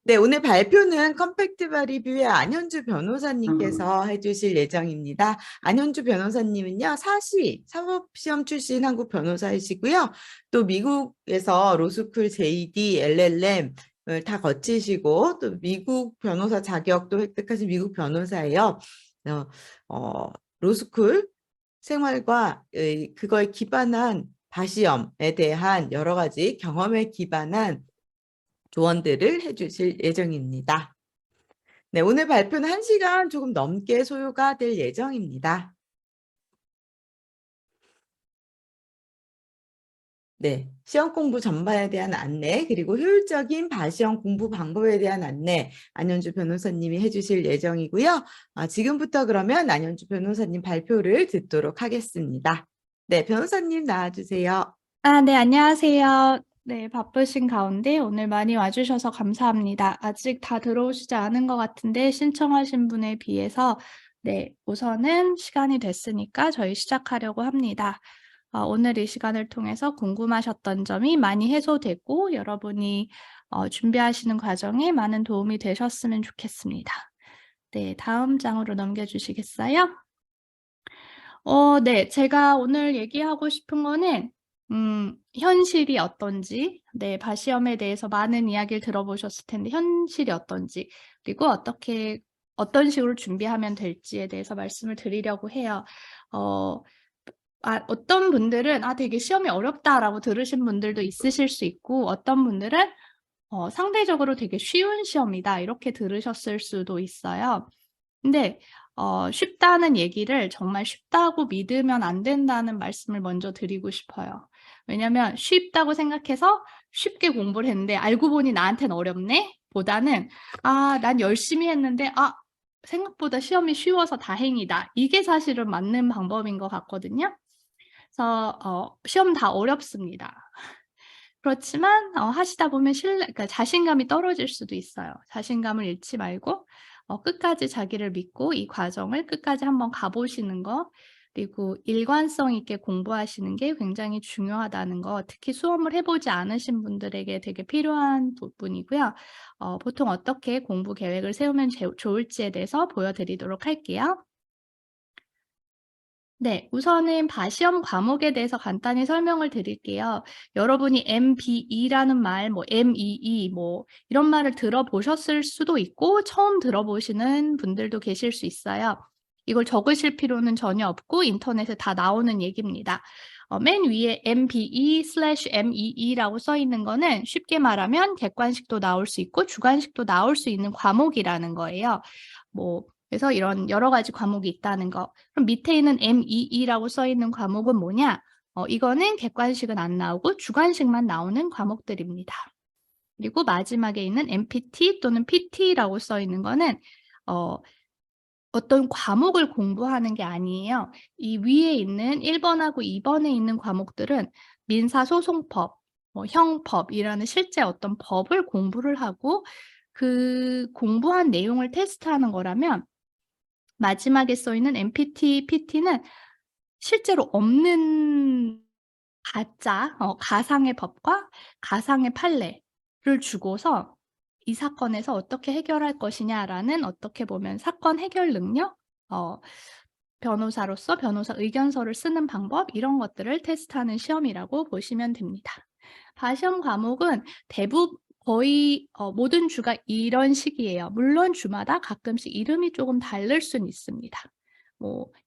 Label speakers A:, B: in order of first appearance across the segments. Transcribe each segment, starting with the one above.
A: 네, 오늘 발표는 컴팩트바 리뷰의 안현주 변호사님께서 해주실 예정입니다. 안현주 변호사님은요, 사법시험 출신 한국 변호사이시고요. 또 미국에서 로스쿨 JD, LLM을 다 거치시고 또 미국 변호사 자격도 획득하신 미국 변호사예요. 로스쿨 생활과 그거에 기반한 바시험에 대한 여러 가지 경험에 기반한 조언들을 해주실 예정입니다. 네, 오늘 발표는 1시간 조금 넘게 소요가 될 예정입니다. 네, 시험 공부 전반에 대한 안내, 그리고 효율적인 바시험 공부 방법에 대한 안내, 안현주 변호사님이 해주실 예정이고요. 지금부터 그러면 안현주 변호사님 발표를 듣도록 하겠습니다. 네, 변호사님 나와주세요.
B: 네, 안녕하세요. 네, 바쁘신 가운데 오늘 많이 와주셔서 감사합니다. 아직 다 들어오시지 않은 것 같은데 신청하신 분에 비해서 네, 우선은 시간이 됐으니까 저희 시작하려고 합니다. 오늘 이 시간을 통해서 궁금하셨던 점이 많이 해소되고 여러분이 준비하시는 과정에 많은 도움이 되셨으면 좋겠습니다. 네, 다음 장으로 넘겨주시겠어요? 네, 제가 오늘 얘기하고 싶은 거는 현실이 어떤지, 네, 바시험에 대해서 많은 이야기를 들어보셨을 텐데 현실이 어떤지, 그리고 어떤 식으로 준비하면 될지에 대해서 말씀을 드리려고 해요. 어떤 분들은 되게 시험이 어렵다라고 들으신 분들도 있으실 수 있고, 어떤 분들은 상대적으로 되게 쉬운 시험이다 이렇게 들으셨을 수도 있어요. 근데 쉽다는 얘기를 정말 쉽다고 믿으면 안 된다는 말씀을 먼저 드리고 싶어요. 왜냐면 쉽다고 생각해서 쉽게 공부를 했는데 알고 보니 나한테는 어렵네? 보다는 난 열심히 했는데 생각보다 시험이 쉬워서 다행이다. 이게 사실은 맞는 방법인 것 같거든요. 그래서 시험 다 어렵습니다. 그렇지만 하시다 보면 그러니까 자신감이 떨어질 수도 있어요. 자신감을 잃지 말고 끝까지 자기를 믿고 이 과정을 끝까지 한번 가보시는 거, 그리고 일관성 있게 공부하시는 게 굉장히 중요하다는 거, 특히 수험을 해보지 않으신 분들에게 되게 필요한 부분이고요. 보통 어떻게 공부 계획을 세우면 좋을지에 대해서 보여드리도록 할게요. 네, 우선은 바시험 과목에 대해서 간단히 설명을 드릴게요. 여러분이 MBE라는 말, MEE, 이런 말을 들어보셨을 수도 있고 처음 들어보시는 분들도 계실 수 있어요. 이걸 적으실 필요는 전혀 없고 인터넷에 다 나오는 얘기입니다. 맨 위에 MBE/MEE라고 써 있는 거는 쉽게 말하면 객관식도 나올 수 있고 주관식도 나올 수 있는 과목이라는 거예요. 그래서 이런 여러 가지 과목이 있다는 거. 그럼 밑에 있는 MEE라고 써 있는 과목은 뭐냐? 이거는 객관식은 안 나오고 주관식만 나오는 과목들입니다. 그리고 마지막에 있는 MPT 또는 PT라고 써 있는 거는 어떤 과목을 공부하는 게 아니에요. 이 위에 있는 1번하고 2번에 있는 과목들은 민사소송법, 형법이라는 실제 어떤 법을 공부를 하고 그 공부한 내용을 테스트하는 거라면 마지막에 써 있는 MPT, PT는 실제로 없는 가상의 법과 가상의 판례를 주고서 이 사건에서 어떻게 해결할 것이냐라는 어떻게 보면 사건 해결 능력, 변호사로서 변호사 의견서를 쓰는 방법 이런 것들을 테스트하는 시험이라고 보시면 됩니다. 바시험 과목은 대부분 거의 모든 주가 이런 식이에요. 물론 주마다 가끔씩 이름이 조금 다를 수는 있습니다.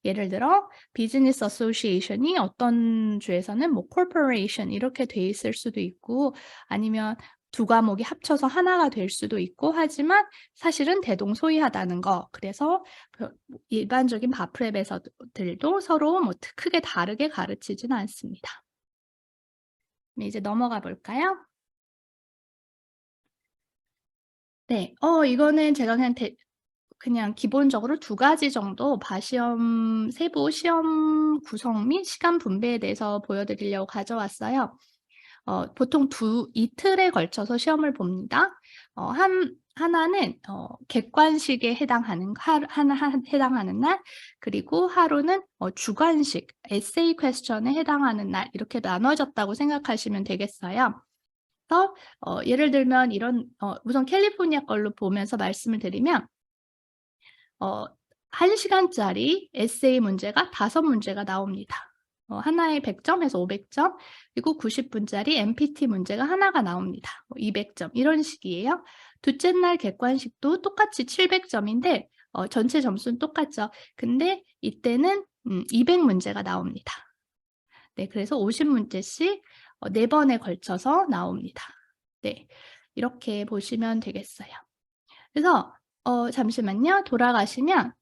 B: 예를 들어 비즈니스 어소시에이션이 어떤 주에서는 코퍼레이션 이렇게 돼 있을 수도 있고 아니면 두 과목이 합쳐서 하나가 될 수도 있고 하지만 사실은 대동소이하다는 거. 그래서 일반적인 바프랩에서들도 서로 크게 다르게 가르치지는 않습니다. 이제 넘어가 볼까요? 네, 이거는 제가 그냥 기본적으로 두 가지 정도 바시험 세부 시험 구성 및 시간 분배에 대해서 보여드리려고 가져왔어요. 보통 이틀에 걸쳐서 시험을 봅니다. 하나는 객관식에 해당하는 해당하는 날, 그리고 하루는 주관식 에세이 퀘스천에 해당하는 날 이렇게 나눠졌다고 생각하시면 되겠어요. 그래서 예를 들면 이런 우선 캘리포니아 걸로 보면서 말씀을 드리면 1 시간짜리 에세이 문제가 5 문제가 나옵니다. 하나에 100 점에서 500 점, 그리고 90 분짜리 MPT 문제가 하나가 나옵니다. 200 점 이런 식이에요. 둘째 날 객관식도 똑같이 700 점인데 전체 점수는 똑같죠. 근데 이때는 200 문제가 나옵니다. 네, 그래서 50 문제씩 4번에 걸쳐서 나옵니다. 네, 이렇게 보시면 되겠어요. 그래서 잠시만요. 돌아가시면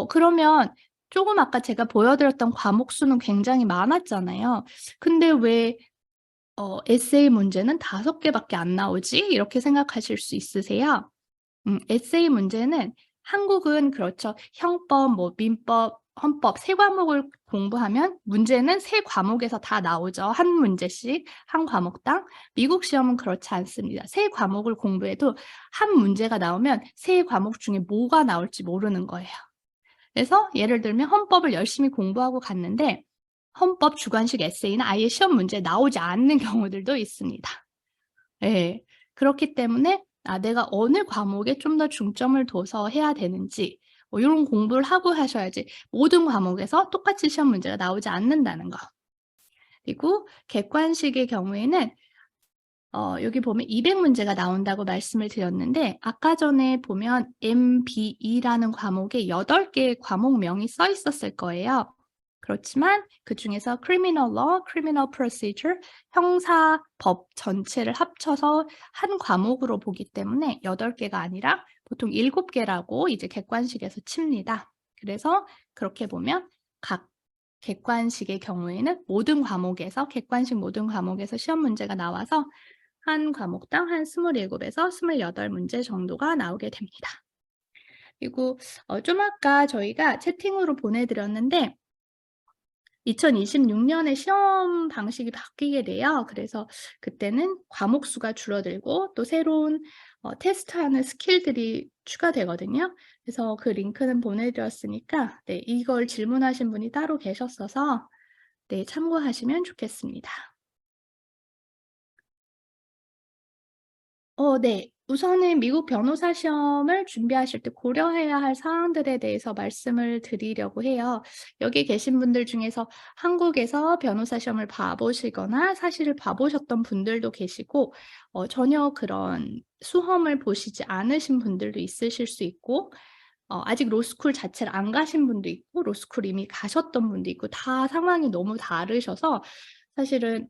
B: 그러면 조금 아까 제가 보여드렸던 과목 수는 굉장히 많았잖아요. 근데 왜 에세이 문제는 5개밖에 안 나오지? 이렇게 생각하실 수 있으세요. 에세이 문제는 한국은 그렇죠. 형법, 뭐 민법, 헌법 3과목을 공부하면 문제는 3과목에서 다 나오죠. 한 문제씩 한 과목당. 미국 시험은 그렇지 않습니다. 3과목을 공부해도 한 문제가 나오면 3과목 중에 뭐가 나올지 모르는 거예요. 그래서 예를 들면 헌법을 열심히 공부하고 갔는데 헌법 주관식 에세이는 아예 시험 문제에 나오지 않는 경우들도 있습니다. 예. 그렇기 때문에 내가 어느 과목에 좀 더 중점을 둬서 해야 되는지 요런 공부를 하고 하셔야지 모든 과목에서 똑같이 시험 문제가 나오지 않는다는 거. 그리고 객관식의 경우에는 여기 보면 200 문제가 나온다고 말씀을 드렸는데 아까 전에 보면 MBE라는 과목에 8개의 과목명이 써 있었을 거예요. 그렇지만 그중에서 Criminal Law, Criminal Procedure, 형사법 전체를 합쳐서 한 과목으로 보기 때문에 8개가 아니라 보통 7개라고 이제 객관식에서 칩니다. 그래서 그렇게 보면 각 객관식의 경우에는 모든 과목에서 객관식 모든 과목에서 시험 문제가 나와서 한 과목당 한 27에서 28 문제 정도가 나오게 됩니다. 그리고 좀 아까 저희가 채팅으로 보내드렸는데 2026년에 시험 방식이 바뀌게 돼요. 그래서 그때는 과목 수가 줄어들고 또 새로운 테스트하는 스킬들이 추가되거든요. 그래서 그 링크는 보내드렸으니까 네, 이걸 질문하신 분이 따로 계셨어서 네, 참고하시면 좋겠습니다. 네. 우선은 미국 변호사 시험을 준비하실 때 고려해야 할 사항들에 대해서 말씀을 드리려고 해요. 여기 계신 분들 중에서 한국에서 변호사 시험을 봐보시거나 사실을 봐보셨던 분들도 계시고 전혀 그런 수험을 보시지 않으신 분들도 있으실 수 있고 아직 로스쿨 자체를 안 가신 분도 있고 로스쿨 이미 가셨던 분도 있고 다 상황이 너무 다르셔서 사실은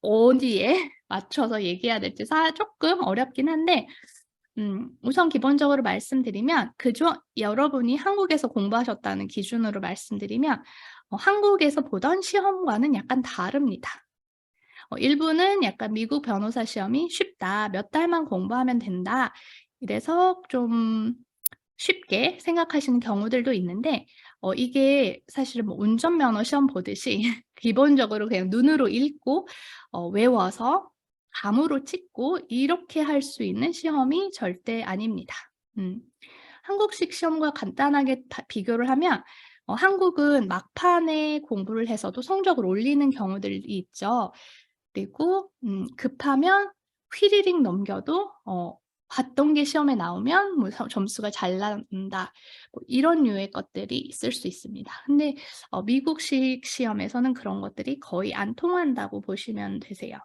B: 어디에 맞춰서 얘기해야 될지 조금 어렵긴 한데 우선 기본적으로 말씀드리면 여러분이 한국에서 공부하셨다는 기준으로 말씀드리면 한국에서 보던 시험과는 약간 다릅니다. 일부는 약간 미국 변호사 시험이 쉽다. 몇 달만 공부하면 된다. 이래서 좀 쉽게 생각하시는 경우들도 있는데 이게 사실은 뭐 운전면허 시험 보듯이 기본적으로 그냥 눈으로 읽고 외워서 감으로 찍고 이렇게 할 수 있는 시험이 절대 아닙니다. 한국식 시험과 간단하게 비교를 하면 한국은 막판에 공부를 해서도 성적을 올리는 경우들이 있죠. 그리고 급하면 휘리릭 넘겨도 봤던 게 시험에 나오면 뭐 점수가 잘 나온다. 뭐 이런 류의 것들이 있을 수 있습니다. 근데 미국식 시험에서는 그런 것들이 거의 안 통한다고 보시면 되세요.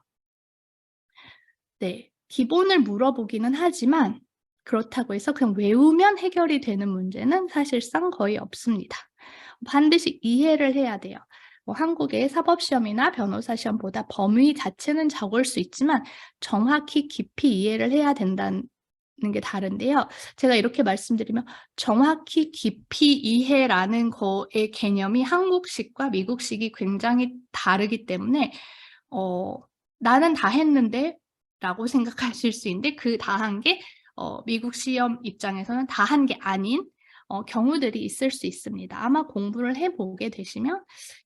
B: 네. 기본을 물어보기는 하지만 그렇다고 해서 그냥 외우면 해결이 되는 문제는 사실상 거의 없습니다. 반드시 이해를 해야 돼요. 한국의 사법시험이나 변호사 시험보다 범위 자체는 적을 수 있지만 정확히 깊이 이해를 해야 된다는 게 다른데요. 제가 이렇게 말씀드리면 정확히 깊이 이해라는 거의 개념이 한국식과 미국식이 굉장히 다르기 때문에 나는 다 했는데 라고 생각하실 수 있는데 그 다 한 게 미국 시험 입장에서는 다 한 게 아닌 경우들이 있을 수 있습니다. 아마 공부를 해보게 되시면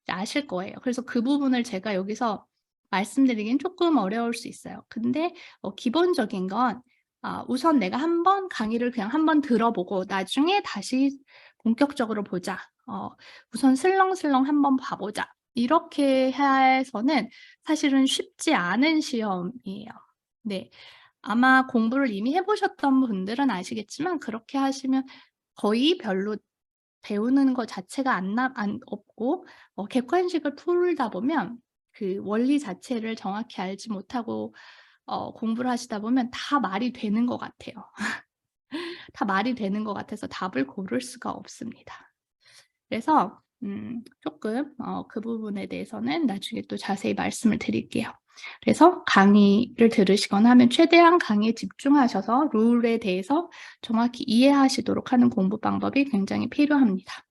B: 아실 거예요. 그래서 그 부분을 제가 여기서 말씀드리긴 조금 어려울 수 있어요. 근데 기본적인 건 우선 내가 한번 강의를 그냥 한번 들어보고 나중에 다시 본격적으로 보자. 우선 슬렁슬렁 한번 봐보자. 이렇게 해서는 사실은 쉽지 않은 시험이에요. 네. 아마 공부를 이미 해 보셨던 분들은 아시겠지만 그렇게 하시면 거의 별로 배우는 것 자체가 안 없고 객관식을 풀다 보면 그 원리 자체를 정확히 알지 못하고 공부를 하시다 보면 다 말이 되는 것 같아요. 다 말이 되는 것 같아서 답을 고를 수가 없습니다. 그래서 쪼끔 그 부분에 대해서는 나중에 또 자세히 말씀을 드릴게요. 그래서 강의를 들으시거나 하면 최대한 강의에 집중하셔서 룰에 대해서 정확히 이해하시도록 하는 공부 방법이 굉장히 필요합니다.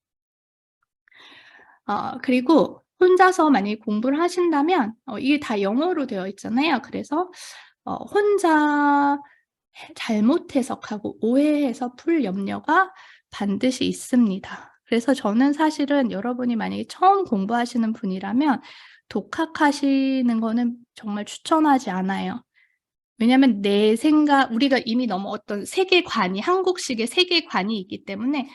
B: 그리고 혼자서 만약에 공부를 하신다면 이게 다 영어로 되어 있잖아요. 그래서 혼자 잘못 해석하고 오해해서 풀 염려가 반드시 있습니다. 그래서 저는 사실은 여러분이 만약에 처음 공부하시는 분이라면 독학하시는 거는 정말 추천하지 않아요. 왜냐하면 내 생각 우리가 이미 너무 어떤 세계관이 한국식의 세계관이 있기 때문에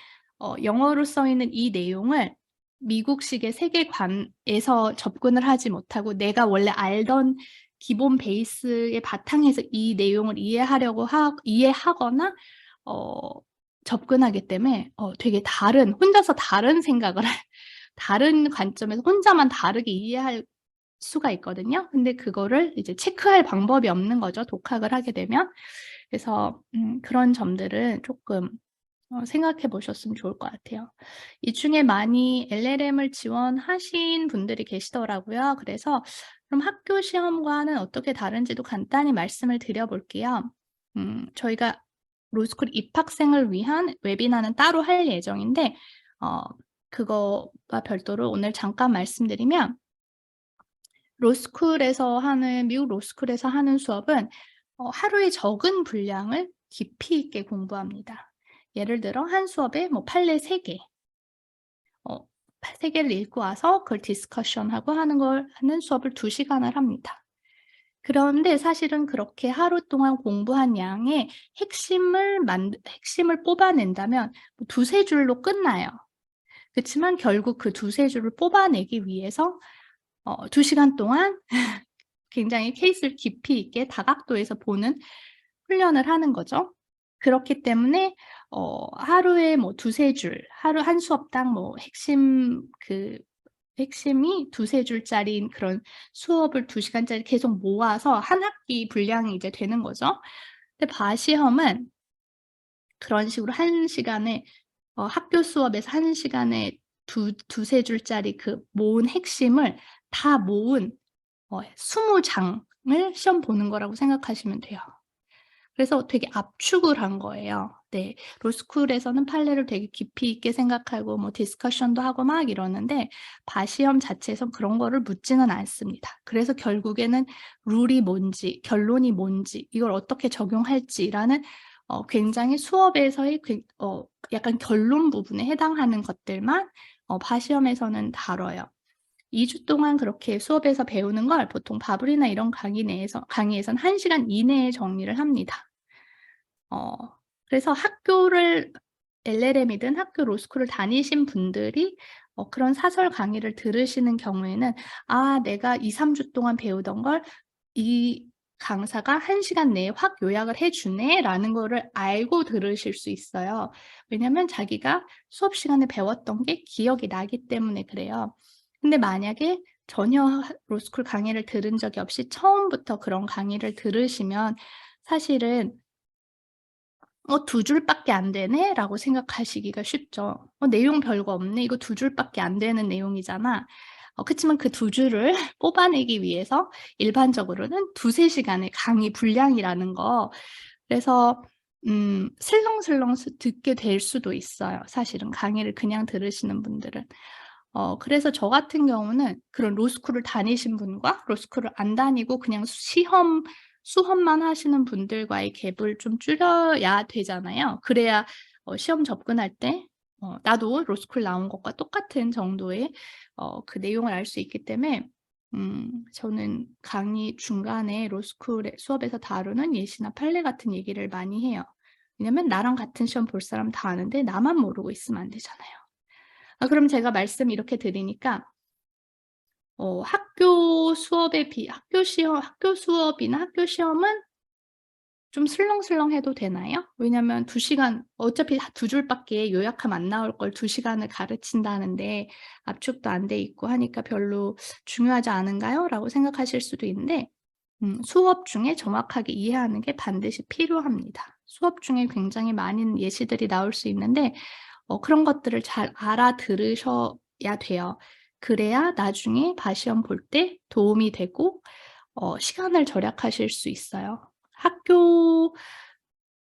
B: 영어로 써 있는 이 내용을 미국식의 세계관에서 접근을 하지 못하고 내가 원래 알던 기본 베이스의 바탕에서 이 내용을 이해하거나 접근하기 때문에 되게 혼자서 다른 생각을 다른 관점에서 혼자만 다르게 이해할 수가 있거든요. 근데 그거를 이제 체크할 방법이 없는 거죠, 독학을 하게 되면. 그래서 그런 점들은 쪼끔 생각해 보셨으면 좋을 것 같아요. 이 중에 많이 LLM을 지원하신 분들이 계시더라고요. 그래서 그럼 학교 시험과는 어떻게 다른지도 간단히 말씀을 드려 볼게요. 저희가 로스쿨 입학생을 위한 웨비나는 따로 할 예정인데 그거와 별도로 오늘 잠깐 말씀드리면 미국 로스쿨에서 하는 수업은 하루에 적은 분량을 깊이 있게 공부합니다. 예를 들어 한 수업에 뭐 판례 3개 3개를 읽고 와서 그걸 디스커션하고 하는 수업을 2시간을 합니다. 그런데 사실은 그렇게 하루 동안 공부한 양의 핵심을 뽑아낸다면 2-3 줄로 끝나요. 그치만 결국 그 2-3 줄을 뽑아내기 위해서 2시간 동안 굉장히 케이스를 깊이 있게 다각도에서 보는 훈련을 하는 거죠. 그렇기 때문에 하루에 뭐 2-3 줄, 하루 한 수업당 뭐 핵심이 2-3 줄짜리인 그런 수업을 2시간짜리 계속 모아서 한 학기 분량이 이제 되는 거죠. 근데 바시험은 그런 식으로 1시간에 학교 수업에서 1시간에 2-3 줄짜리 그 모은 핵심을 다 모은 20장을 시험 보는 거라고 생각하시면 돼요. 그래서 되게 압축을 한 거예요. 네. 로스쿨에서는 판례를 되게 깊이 있게 생각하고 뭐 디스커션도 하고 막 이러는데 바시험 자체에선 그런 거를 묻지는 않습니다. 그래서 결국에는 룰이 뭔지, 결론이 뭔지, 이걸 어떻게 적용할지라는 굉장히 수업에서의 약간 결론 부분에 해당하는 것들만 바시험에서는 다뤄요. 2주 동안 그렇게 수업에서 배우는 걸 보통 바블이나 이런 강의에선 1시간 이내에 정리를 합니다. 그래서 LLM이든 학교 로스쿨을 다니신 분들이 그런 사설 강의를 들으시는 경우에는 '아 내가 2-3주 동안 배우던 걸 이 강사가 1시간 내에 확 요약을 해 주네.'라는 거를 알고 들으실 수 있어요. 왜냐면 자기가 수업 시간에 배웠던 게 기억이 나기 때문에 그래요. 근데 만약에 전혀 로스쿨 강의를 들은 적이 없이 처음부터 그런 강의를 들으시면 사실은 '두 줄밖에 안 되네.'라고 생각하시기가 쉽죠. '내용 별거 없네. 이거 2줄밖에 안 되는 내용이잖아.' 그치만 그 2줄을 뽑아내기 위해서 일반적으로는 2-3 시간의 강의 분량이라는 거 그래서 슬렁슬렁 듣게 될 수도 있어요 사실은 강의를 그냥 들으시는 분들은. 그래서 저 같은 경우는 그런 로스쿨을 다니신 분과 로스쿨을 안 다니고 그냥 수험만 하시는 분들과의 갭을 좀 줄여야 되잖아요. 그래야 시험 접근할 때 나도 로스쿨 나온 것과 똑같은 정도의 그 내용을 알 수 있기 때문에 저는 강의 중간에 로스쿨의 수업에서 다루는 예시나 판례 같은 얘기를 많이 해요. 왜냐면 나랑 같은 시험 볼 사람 다 아는데 나만 모르고 있으면 안 되잖아요. 그럼 제가 말씀 이렇게 드리니까 학교 수업에 학교 수업이나 학교 시험은 좀 슬렁슬렁해도 되나요? 왜냐면 2시간 어차피 2줄밖에 요약하면 안 나올 걸 2시간을 가르친다는데 압축도 안 돼 있고 하니까 별로 중요하지 않은가요? 라고 생각하실 수도 있는데 수업 중에 정확하게 이해하는 게 반드시 필요합니다. 수업 중에 굉장히 많은 예시들이 나올 수 있는데 그런 것들을 잘 알아들으셔야 돼요. 그래야 나중에 시험 볼 때 도움이 되고 시간을 절약하실 수 있어요. 학교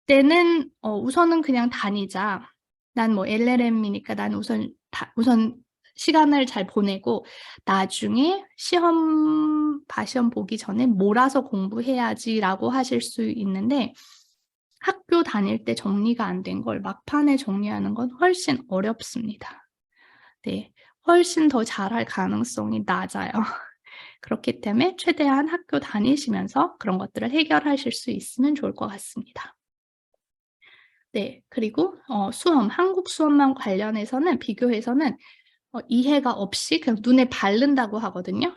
B: 때는 우선은 그냥 다니자. 난 뭐 LLM이니까 난 우선 시간을 잘 보내고 나중에 시험 보기 전에 몰아서 공부해야지라고 하실 수 있는데 학교 다닐 때 정리가 안 된 걸 막판에 정리하는 건 훨씬 어렵습니다. 네. 훨씬 더 잘할 가능성이 낮아요. 그렇기 때문에 최대한 학교 다니시면서 그런 것들을 해결하실 수 있으면 좋을 것 같습니다. 네. 그리고 한국 수험만 관련해서는 비교해서는 이해가 없이 그냥 눈에 바른다고 하거든요.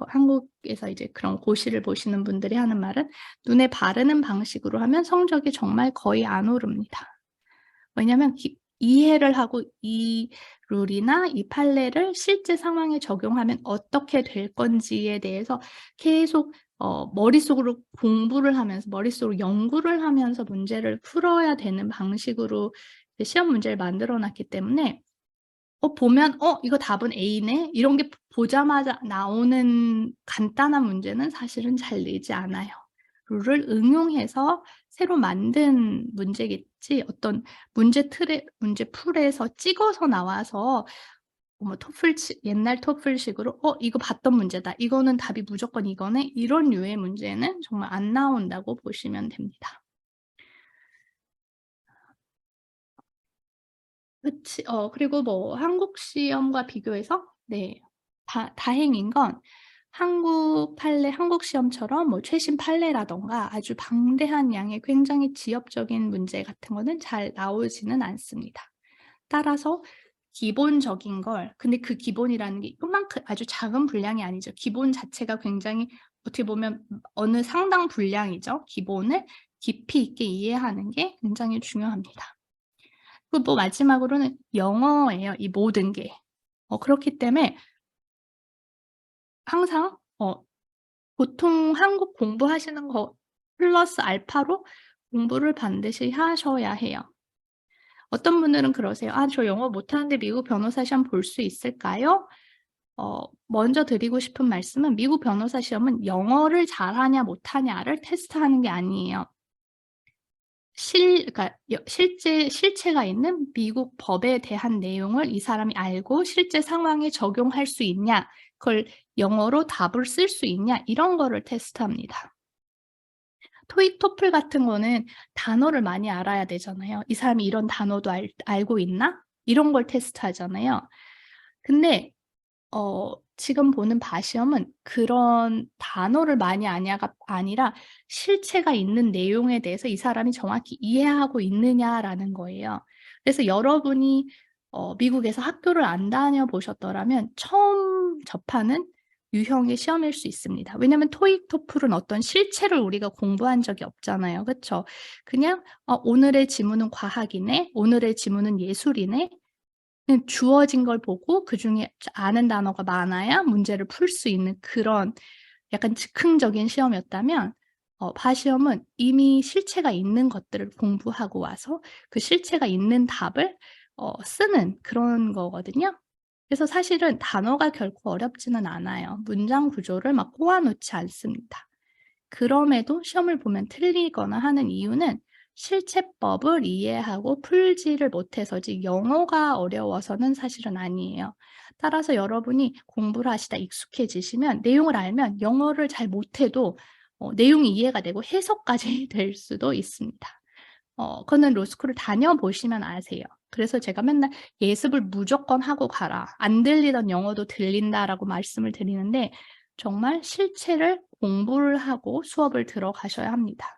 B: 한국에서 이제 그런 고시를 보시는 분들이 하는 말은 눈에 바르는 방식으로 하면 성적이 정말 거의 안 오릅니다. 왜냐면 이해를 하고 이 룰이나 이 판례를 실제 상황에 적용하면 어떻게 될 건지에 대해서 계속 머릿속으로 공부를 하면서 머릿속으로 연구를 하면서 문제를 풀어야 되는 방식으로 이제 시험 문제를 만들어 놨기 때문에 보면 '이거 답은 A네.' 이런 게 보자마자 나오는 간단한 문제는 사실은 잘 내지 않아요. 룰을 응용해서 새로 만든 문제겠지 어떤 문제풀에서 찍어서 나와서 뭐 옛날 토플식으로 '이거 봤던 문제다. 이거는 답이 무조건 이거네.' 이런 류의 문제는 정말 안 나온다고 보시면 됩니다. 그리고 뭐 한국 시험과 비교해서 네. 다행인 건 한국 시험처럼 뭐 최신 판례라든가 아주 방대한 양의 굉장히 지엽적인 문제 같은 거는 잘 나오지는 않습니다. 따라서 기본적인 걸 근데 그 기본이라는 게 요만큼 아주 작은 분량이 아니죠. 기본 자체가 굉장히 어떻게 보면 어느 상당 분량이죠. 기본을 깊이 있게 이해하는 게 굉장히 중요합니다. 그리고 또 마지막으로는 영어예요, 이 모든 게. 그렇기 때문에 항상 보통 한국 공부하시는 거 플러스 알파로 공부를 반드시 하셔야 해요. 어떤 분들은 그러세요. "아 저 영어 못하는데 미국 변호사 시험 볼 수 있을까요?" 먼저 드리고 싶은 말씀은 미국 변호사 시험은 영어를 잘하냐 못하냐를 테스트하는 게 아니에요. 그러니까 실제 실체가 있는 미국 법에 대한 내용을 이 사람이 알고 실제 상황에 적용할 수 있냐, 그걸 영어로 답을 쓸 수 있냐 이런 거를 테스트합니다. 토익, 토플 같은 거는 단어를 많이 알아야 되잖아요. '이 사람이 이런 단어도 알고 있나?' 이런 걸 테스트하잖아요. 근데 지금 보는 시험은 그런 단어를 많이 아냐가 아니라 실체가 있는 내용에 대해서 이 사람이 정확히 이해하고 있느냐라는 거예요. 그래서 여러분이 미국에서 학교를 안 다녀 보셨더라면 처음 접하는 유형의 시험일 수 있습니다. 왜냐하면 토익, 토플은 어떤 실체를 우리가 공부한 적이 없잖아요. 그쵸? 그냥 '오늘의 지문은 과학이네. 오늘의 지문은 예술이네.' 그냥 주어진 걸 보고 그중에 아는 단어가 많아야 문제를 풀 수 있는 그런 약간 즉흥적인 시험이었다면 시험은 이미 실체가 있는 것들을 공부하고 와서 그 실체가 있는 답을 쓰는 그런 거거든요. 그래서 사실은 단어가 결코 어렵지는 않아요. 문장 구조를 막 꼬아 놓지 않습니다. 그럼에도 시험을 보면 틀리거나 하는 이유는 실체법을 이해하고 풀지를 못해서지 영어가 어려워서는 사실은 아니에요. 따라서 여러분이 공부를 하시다 익숙해지시면 내용을 알면 영어를 잘 못해도 내용이 이해가 되고 해석까지 될 수도 있습니다. 그거는 로스쿨을 다녀보시면 아세요. 그래서 제가 맨날 "예습을 무조건 하고 가라. 안 들리던 영어도 들린다."라고 말씀을 드리는데 정말 실체를 공부를 하고 수업을 들어가셔야 합니다.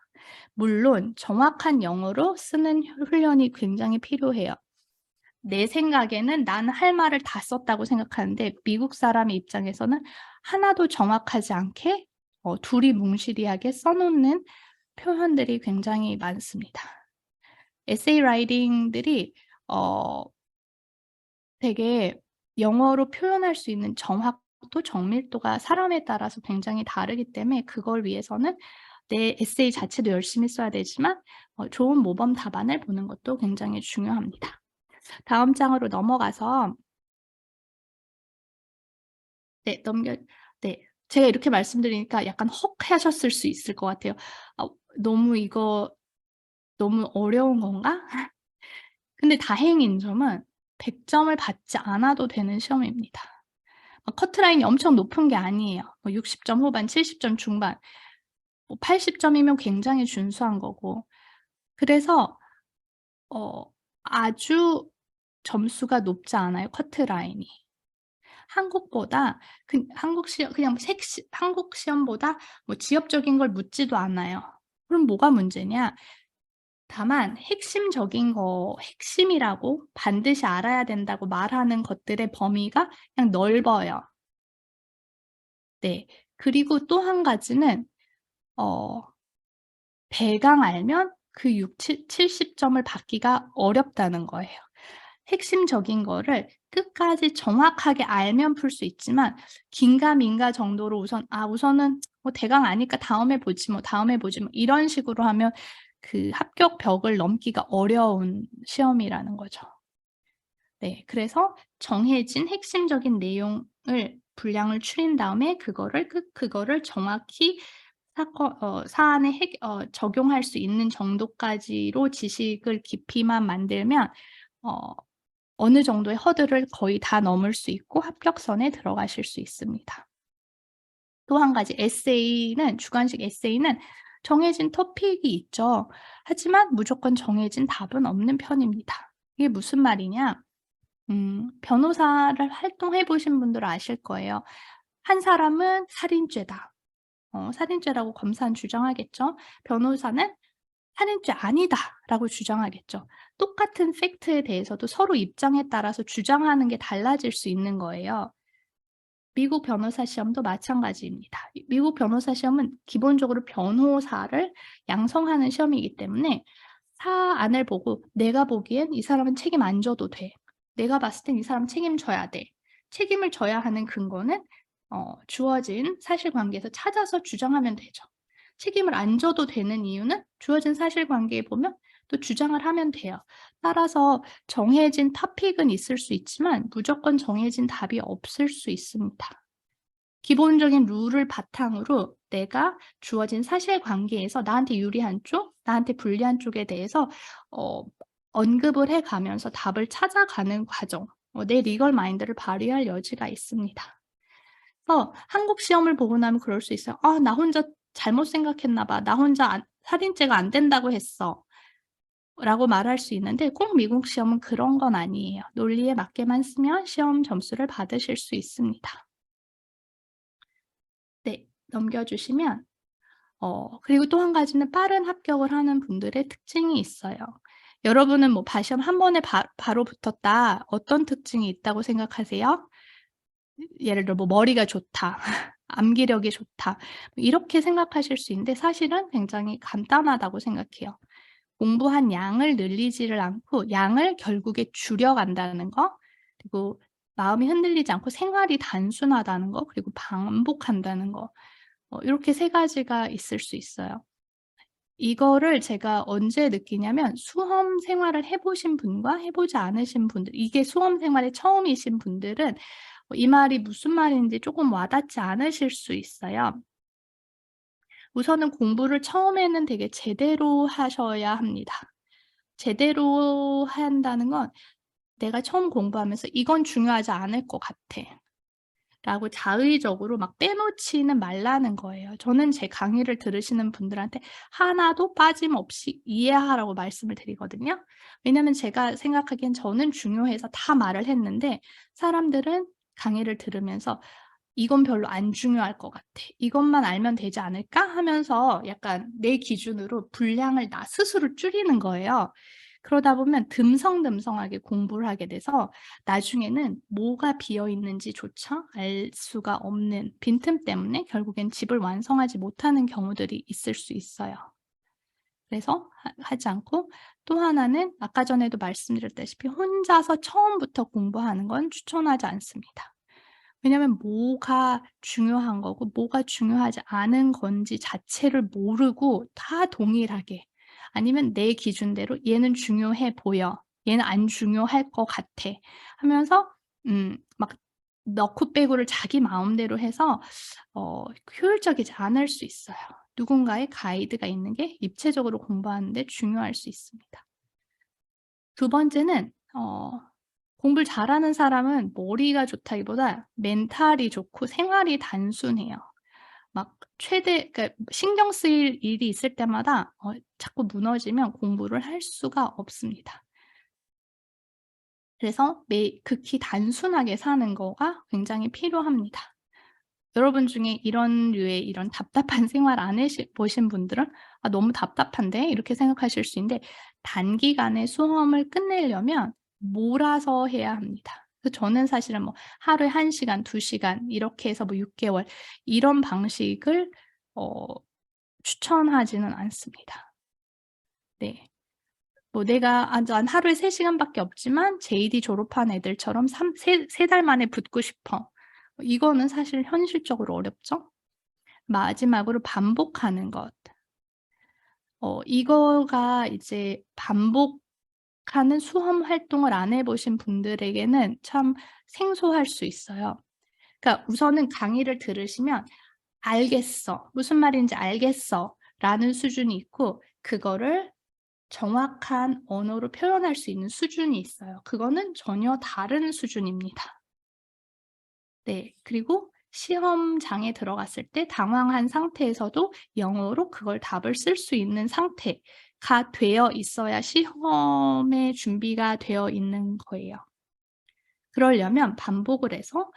B: 물론 정확한 영어로 쓰는 훈련이 굉장히 필요해요. 내 생각에는 나는 할 말을 다 썼다고 생각하는데 미국 사람의 입장에서는 하나도 정확하지 않게 둘이 뭉실이하게 써놓는 표현들이 굉장히 많습니다. 에세이 라이팅들이 되게 영어로 표현할 수 있는 정확도 정밀도가 사람에 따라서 굉장히 다르기 때문에 그걸 위해서는 내 에세이 자체도 열심히 써야 되지만 좋은 모범 답안을 보는 것도 굉장히 중요합니다. 다음 장으로 넘어가서 네 네. 제가 이렇게 말씀드리니까 약간 헉 하셨을 수 있을 것 같아요. '너무 이거 너무 어려운 건가?' 근데 다행인 점은 100 점을 받지 않아도 되는 시험입니다. 커트라인이 엄청 높은 게 아니에요. 60점 후반, 70점 중반, 80 점이면 굉장히 준수한 거고. 그래서 어 아주 점수가 높지 않아요, 커트라인이. 한국보다 한국 시험보다 뭐 지엽적인 걸 묻지도 않아요. 그럼 뭐가 문제냐? 다만 핵심이라고 반드시 알아야 된다고 말하는 것들의 범위가 그냥 넓어요. 네. 그리고 또 한 가지는 어 대강 알면 그 70 점을 받기가 어렵다는 거예요. 핵심적인 거를 끝까지 정확하게 알면 풀 수 있지만 긴가민가 정도로 우선은 뭐 '대강 아니까 다음에 보지 뭐, 다음에 보지 뭐.' 이런 식으로 하면 그 합격 벽을 넘기가 어려운 시험이라는 거죠. 네. 그래서 정해진 핵심적인 내용을 분량을 추린 다음에 그거를 정확히 사안에 적용할 수 있는 정도까지로 지식을 깊이만 만들면 어 어느 정도의 허들을 거의 다 넘을 수 있고 합격선에 들어가실 수 있습니다. 또 한 가지 주관식 에세이는 정해진 토픽이 있죠. 하지만 무조건 정해진 답은 없는 편입니다. 이게 무슨 말이냐? 변호사를 활동해 보신 분들은 아실 거예요. 한 사람은 살인죄다. 살인죄라고 검사는 주장하겠죠. 변호사는 "살인죄 아니다."라고 주장하겠죠. 똑같은 팩트에 대해서도 서로 입장에 따라서 주장하는 게 달라질 수 있는 거예요. 미국 변호사 시험도 마찬가지입니다. 미국 변호사 시험은 기본적으로 변호사를 양성하는 시험이기 때문에 사안을 보고 '내가 보기엔 이 사람은 책임 안 져도 돼. 내가 봤을 땐 이 사람 책임져야 돼.' 책임을 져야 하는 근거는 주어진 사실관계에서 찾아서 주장하면 되죠. 책임을 안 져도 되는 이유는 주어진 사실관계에 보면 또 주장을 하면 돼요. 따라서 정해진 토픽은 있을 수 있지만 무조건 정해진 답이 없을 수 있습니다. 기본적인 룰을 바탕으로 내가 주어진 사실관계에서 나한테 유리한 쪽, 나한테 불리한 쪽에 대해서 어 언급을 해 가면서 답을 찾아가는 과정, 내 리걸 마인드를 발휘할 여지가 있습니다. 그래서 한국 시험을 보고 나면 그럴 수 있어요. '아 나 혼자 잘못 생각했나 봐. 나 혼자 살인죄가 안 된다고 했어.' 라고 말할 수 있는데 꼭 미국 시험은 그런 건 아니에요. 논리에 맞게만 쓰면 시험 점수를 받으실 수 있습니다. 네. 넘겨 주시면 그리고 또 한 가지는 빠른 합격을 하는 분들의 특징이 있어요. 여러분은 뭐 시험 한 번에 바로 붙었다. 어떤 특징이 있다고 생각하세요? 예를 들어 뭐 머리가 좋다. 암기력이 좋다. 뭐 이렇게 생각하실 수 있는데 사실은 굉장히 간단하다고 생각해요. 공부한 양을 늘리지를 않고 양을 결국에 줄여간다는 거, 그리고 마음이 흔들리지 않고 생활이 단순하다는 거, 그리고 반복한다는 거. 요렇게 세 가지가 있을 수 있어요. 이거를 제가 언제 느끼냐면 수험 생활을 해 보신 분과 해 보지 않으신 분들, 이게 수험 생활이 처음이신 분들은 이 말이 무슨 말인지 쪼끔 와닿지 않으실 수 있어요. 우선은 공부를 처음에는 되게 제대로 하셔야 합니다. 제대로 한다는 건 '내가 처음 공부하면서 이건 중요하지 않을 것 같아.' 라고 자의적으로 막 빼놓지는 말라는 거예요. 저는 제 강의를 들으시는 분들한테 하나도 빠짐없이 이해하라고 말씀을 드리거든요. 왜냐하면 제가 생각하기엔 저는 중요해서 다 말을 했는데 사람들은 강의를 들으면서 '이건 별로 안 중요할 것 같아. 이것만 알면 되지 않을까?' 하면서 약간 내 기준으로 분량을 나 스스로 줄이는 거예요. 그러다 보면 듬성듬성하게 공부를 하게 돼서 나중에는 뭐가 비어 있는지조차 알 수가 없는 빈틈 때문에 결국엔 집을 완성하지 못하는 경우들이 있을 수 있어요. 그래서 하지 않고, 또 하나는 아까 전에도 말씀드렸다시피 혼자서 처음부터 공부하는 건 추천하지 않습니다. 왜냐면 뭐가 중요한 거고 뭐가 중요하지 않은 건지 자체를 모르고 다 동일하게, 아니면 내 기준대로 '얘는 중요해 보여. 얘는 안 중요할 것 같아.' 하면서 막 넣고 빼고를 자기 마음대로 해서 효율적이지 않을 수 있어요. 누군가의 가이드가 있는 게 입체적으로 공부하는 데 중요할 수 있습니다. 두 번째는 공부를 잘하는 사람은 머리가 좋다기보다 멘탈이 좋고 생활이 단순해요. 막 그러니까 신경 쓰일 일이 있을 때마다 자꾸 무너지면 공부를 할 수가 없습니다. 그래서 극히 단순하게 사는 거가 굉장히 필요합니다. 여러분 중에 이런 류의 이런 답답한 생활 안 보신 분들은 '아 너무 답답한데?' 이렇게 생각하실 수 있는데, 단기간에 수험을 끝내려면 몰아서 해야 합니다. 그래서 저는 사실은 뭐 하루에 1 시간, 2 시간 이렇게 해서 뭐 6 개월 이런 방식을 어 추천하지는 않습니다. 네. 뭐 내가 난 하루에 3 시간밖에 없지만 JD 졸업한 애들처럼 3 달 만에 붙고 싶어. 이거는 사실 현실적으로 어렵죠. 마지막으로 반복하는 것. 이거가 이제 반복하는 수험 활동을 안 해 보신 분들에게는 참 생소할 수 있어요. 그러니까 우선은 강의를 들으시면 "알겠어. 무슨 말인지 알겠어."라는 수준이 있고, 그거를 정확한 언어로 표현할 수 있는 수준이 있어요. 그거는 전혀 다른 수준입니다. 네. 그리고 시험장에 들어갔을 때 당황한 상태에서도 영어로 그걸 답을 쓸 수 있는 상태가 되어 있어야 시험에 준비가 되어 있는 거예요. 그러려면 반복을 해서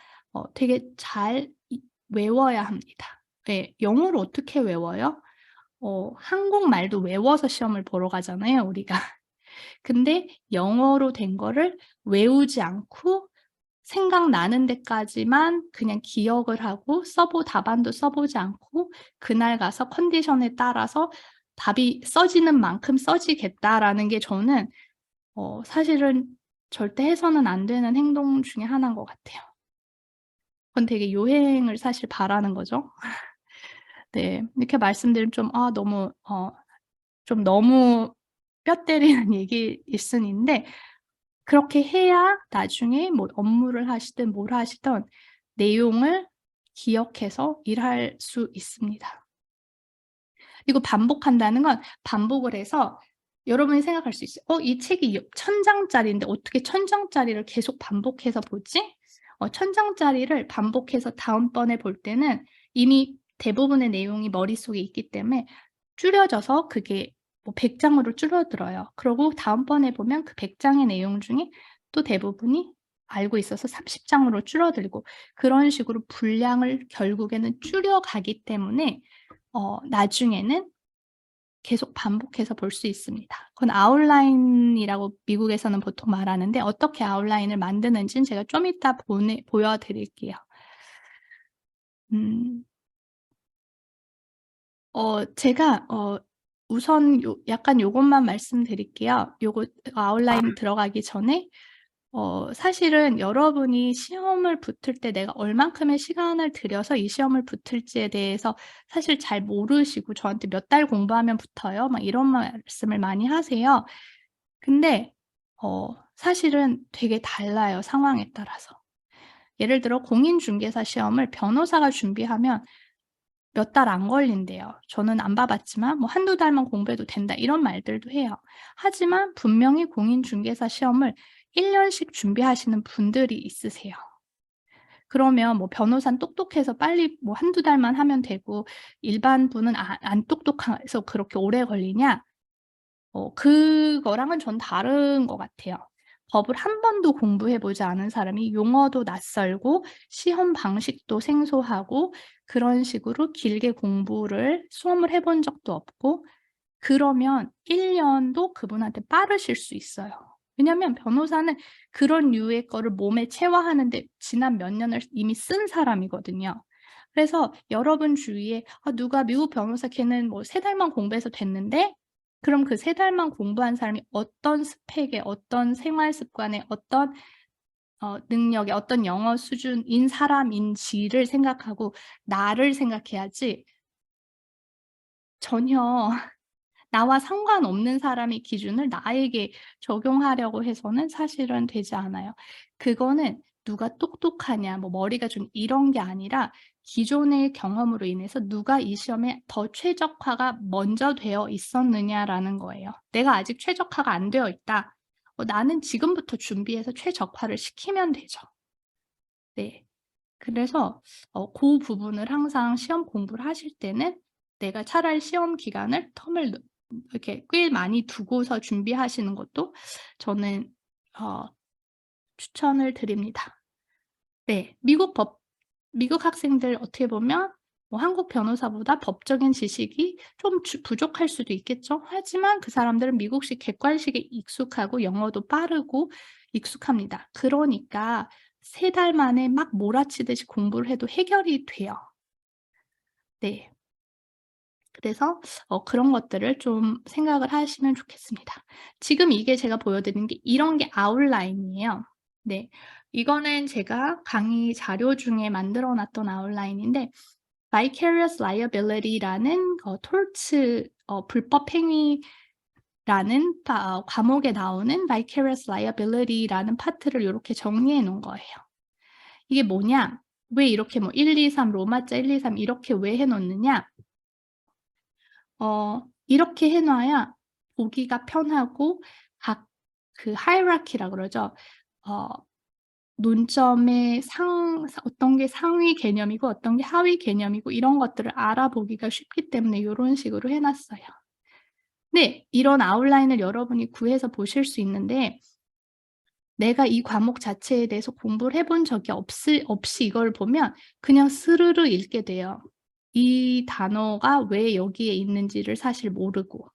B: 되게 잘 외워야 합니다. 네. 영어를 어떻게 외워요? 한국말도 외워서 시험을 보러 가잖아요, 우리가. 근데 영어로 된 거를 외우지 않고 생각나는 데까지만 그냥 기억을 하고 답안도 써 보지 않고 그날 가서 컨디션에 따라서 '답이 써지는 만큼 써지겠다.'라는 게 저는 사실은 절대 해서는 안 되는 행동 중에 하나인 것 같아요. 그건 되게 요행을 사실 바라는 거죠. 네. 이렇게 말씀드리면 너무 뼈 때리는 얘기일 수는 있는데, 그렇게 해야 나중에 뭐 업무를 하시든 뭘 하시든 내용을 기억해서 일할 수 있습니다. 그리고 반복한다는 건 반복을 해서 여러분이 생각할 수 있어요. 이 책이 1000장짜리인데 어떻게 1000장짜리를 계속 반복해서 보지? 1000장짜리를 반복해서 다음번에 볼 때는 이미 대부분의 내용이 머릿속에 있기 때문에 줄여져서 그게 뭐 100장으로 줄어들어요. 그러고 다음번에 보면 그 100장의 내용 중에 또 대부분이 알고 있어서 30장으로 줄어들고, 그런 식으로 분량을 결국에는 줄여가기 때문에 나중에는 계속 반복해서 볼 수 있습니다. 그건 아웃라인이라고 미국에서는 보통 말하는데, 어떻게 아웃라인을 만드는지는 제가 좀 이따 보여 드릴게요. 음. 제가 우선 약간 요것만 말씀드릴게요. 요거 아웃라인 들어가기 전에 사실은 여러분이 시험을 붙을 때 내가 얼만큼의 시간을 들여서 이 시험을 붙을지에 대해서 사실 잘 모르시고 저한테 "몇 달 공부하면 붙어요." 막 이런 말씀을 많이 하세요. 근데 사실은 되게 달라요, 상황에 따라서. 예를 들어 공인중개사 시험을 변호사가 준비하면 몇 달 안 걸린대요. 저는 안 봐 봤지만 뭐 "1~2 달만 공부해도 된다." 이런 말들도 해요. 하지만 분명히 공인중개사 시험을 1 년씩 준비하시는 분들이 있으세요. 그러면 뭐 변호사는 똑똑해서 빨리 뭐 1~2 달만 하면 되고 일반 분은 안 똑똑해서 그렇게 오래 걸리냐? 그거랑은 전 다른 것 같아요. 법을 한 번도 공부해 보지 않은 사람이 용어도 낯설고 시험 방식도 생소하고 그런 식으로 길게 수험을 해본 적도 없고 그러면 1년도 그분한테 빠르실 수 있어요. 왜냐면 변호사는 그런 류의 거를 몸에 체화하는데 지난 몇 년을 이미 쓴 사람이거든요. 그래서 여러분 주위에 누가 미국 변호사 걔는 뭐 3달만 공부해서 됐는데 그럼 그 3달만 공부한 사람이 어떤 스펙에 어떤 생활 습관에 어떤 능력에 어떤 영어 수준인 사람인지를 생각하고 나를 생각해야지 전혀 나와 상관없는 사람의 기준을 나에게 적용하려고 해서는 사실은 되지 않아요. 그거는 누가 똑똑하냐, 뭐 머리가 좀 이런 게 아니라 기존의 경험으로 인해서 누가 이 시험에 더 최적화가 먼저 되어 있었느냐라는 거예요. 내가 아직 최적화가 안 되어 있다. 나는 지금부터 준비해서 최적화를 시키면 되죠. 네. 그래서 그 부분을 항상 시험 공부를 하실 때는 내가 차라리 시험 기간을 텀을 이렇게 꽤 많이 두고서 준비하시는 것도 저는 추천을 드립니다. 네. 미국 학생들 어떻게 보면 뭐 한국 변호사보다 법적인 지식이 좀 부족할 수도 있겠죠. 하지만 그 사람들은 미국식 객관식에 익숙하고 영어도 빠르고 익숙합니다. 그러니까 3달 만에 막 몰아치듯이 공부를 해도 해결이 돼요. 네. 그래서 그런 것들을 좀 생각을 하시면 좋겠습니다. 지금 이게 제가 보여드린 게 이런 게 아웃라인이에요. 네. 이거는 제가 강의 자료 중에 만들어 놨던 아웃라인인데 vicarious liability라는 torts 불법 행위라는 과목에 나오는 vicarious liability라는 파트를 요렇게 정리해 놓은 거예요. 이게 뭐냐? 왜 이렇게 뭐 1, 2, 3 로마자 1, 2, 3 이렇게 왜 해 놓느냐? 이렇게 해 놔야 보기가 편하고 각 그 하이라키라 그러죠. 논점의 어떤 게 상위 개념이고 어떤 게 하위 개념이고 이런 것들을 알아보기가 쉽기 때문에 요런 식으로 해 놨어요. 네. 이런 아웃라인을 여러분이 구해서 보실 수 있는데 내가 이 과목 자체에 대해서 공부를 해본 적이 없이 이걸 보면 그냥 스르르 읽게 돼요. 이 단어가 왜 여기에 있는지를 사실 모르고.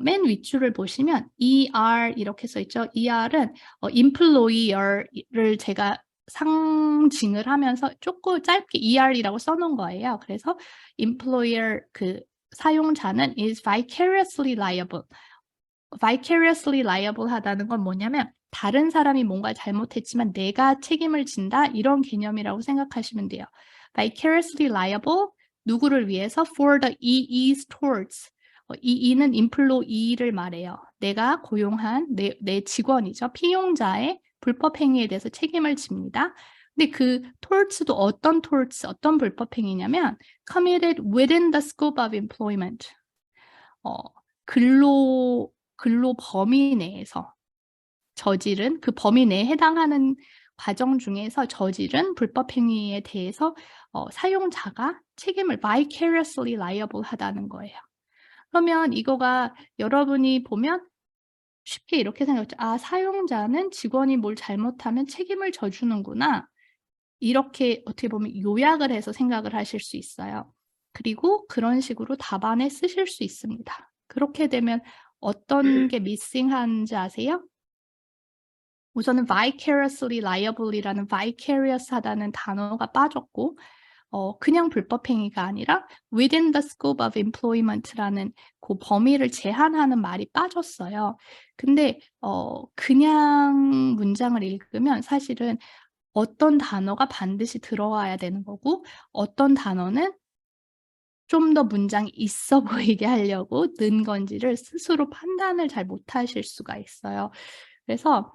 B: 맨 윗줄을 보시면 ER 이렇게 써 있죠. ER은 employer를 제가 상징을 하면서 조금 짧게 ER이라고 써 놓은 거예요. 그래서 employer 그 사용자는 is vicariously liable. vicariously liable 하다는 건 뭐냐면 다른 사람이 뭔가 잘못했지만 내가 책임을 진다 이런 개념이라고 생각하시면 돼요. vicariously liable 누구를 위해서 for the EE's torts. EE는 employee를 말해요. 내가 고용한 내 직원이죠. 피용자의 불법 행위에 대해서 책임을 집니다. 근데 그 torts도 어떤 torts, 어떤 불법 행위냐면 committed within the scope of employment. 근로 범위 내에서 저지른 그 범위 내에 해당하는 과정 중에서 저지른 불법 행위에 대해서 사용자가 책임을 vicariously liable 하다는 거예요. 그러면 이거가 여러분이 보면 쉽게 이렇게 생각하죠. '아 사용자는 직원이 뭘 잘못하면 책임을 져주는구나.' 이렇게 어떻게 보면 요약을 해서 생각을 하실 수 있어요. 그리고 그런 식으로 답안에 쓰실 수 있습니다. 그렇게 되면 어떤 게 미싱한지 아세요? 우선은 vicariously liable이라는 vicarious 하다는 단어가 빠졌고 그냥 불법 행위가 아니라 within the scope of employment라는 그 범위를 제한하는 말이 빠졌어요. 근데 그냥 문장을 읽으면 사실은 어떤 단어가 반드시 들어와야 되는 거고 어떤 단어는 좀 더 문장이 있어 보이게 하려고 넣은 건지를 스스로 판단을 잘 못하실 수가 있어요. 그래서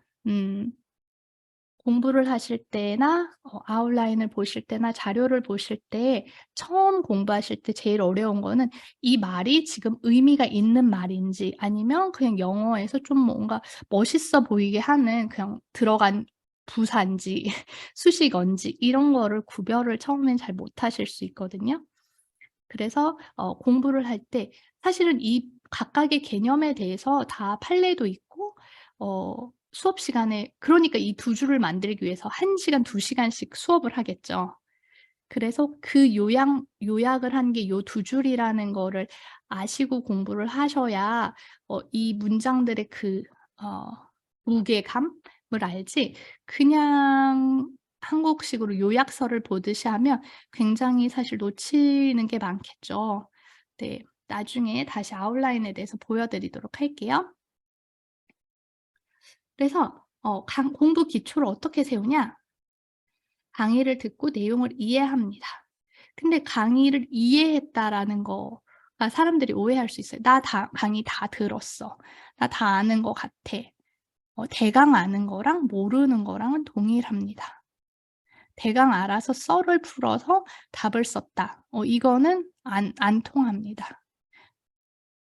B: 공부를 하실 때나 아웃라인을 보실 때나 자료를 보실 때 처음 공부하실 때 제일 어려운 거는 이 말이 지금 의미가 있는 말인지 아니면 그냥 영어에서 좀 뭔가 멋있어 보이게 하는 그냥 들어간 부사인지 수식어인지 이런 거를 구별을 처음엔 잘 못하실 수 있거든요. 그래서 공부를 할 때 사실은 이 각각의 개념에 대해서 다 판례도 있고 수업 시간에 그러니까 이 2줄을 만들기 위해서 1 시간, 2 시간씩 수업을 하겠죠. 그래서 그 요약을 한 게 요 2줄이라는 거를 아시고 공부를 하셔야 이 문장들의 그 어 무게감을 알지, 그냥 한국식으로 요약서를 보듯이 하면 굉장히 사실 놓치는 게 많겠죠. 네. 나중에 다시 아웃라인에 대해서 보여 드리도록 할게요. 그래서 강 공부 기초를 어떻게 세우냐? 강의를 듣고 내용을 이해합니다. 근데 강의를 이해했다라는 거가 사람들이 오해할 수 있어요. "나 다 강의 다 들었어. 나 다 아는 것 같아." 대강 아는 거랑 모르는 거랑은 동일합니다. 대강 알아서 썰을 풀어서 답을 썼다. 이거는 안 통합니다.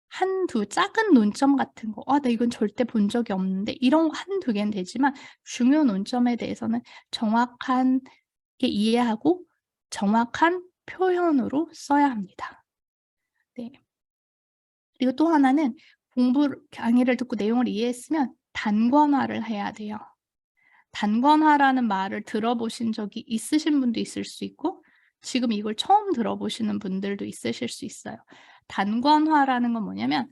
B: 한두 작은 논점 같은 거 '아 나 이건 절대 본 적이 없는데.' 이런 거 한두 개는 되지만 중요 논점에 대해서는 정확하게 이해하고 정확한 표현으로 써야 합니다. 네. 그리고 또 하나는 강의를 듣고 내용을 이해했으면 단권화를 해야 돼요. 단권화라는 말을 들어보신 적이 있으신 분도 있을 수 있고 지금 이걸 처음 들어보시는 분들도 있으실 수 있어요. 단권화라는 건 뭐냐면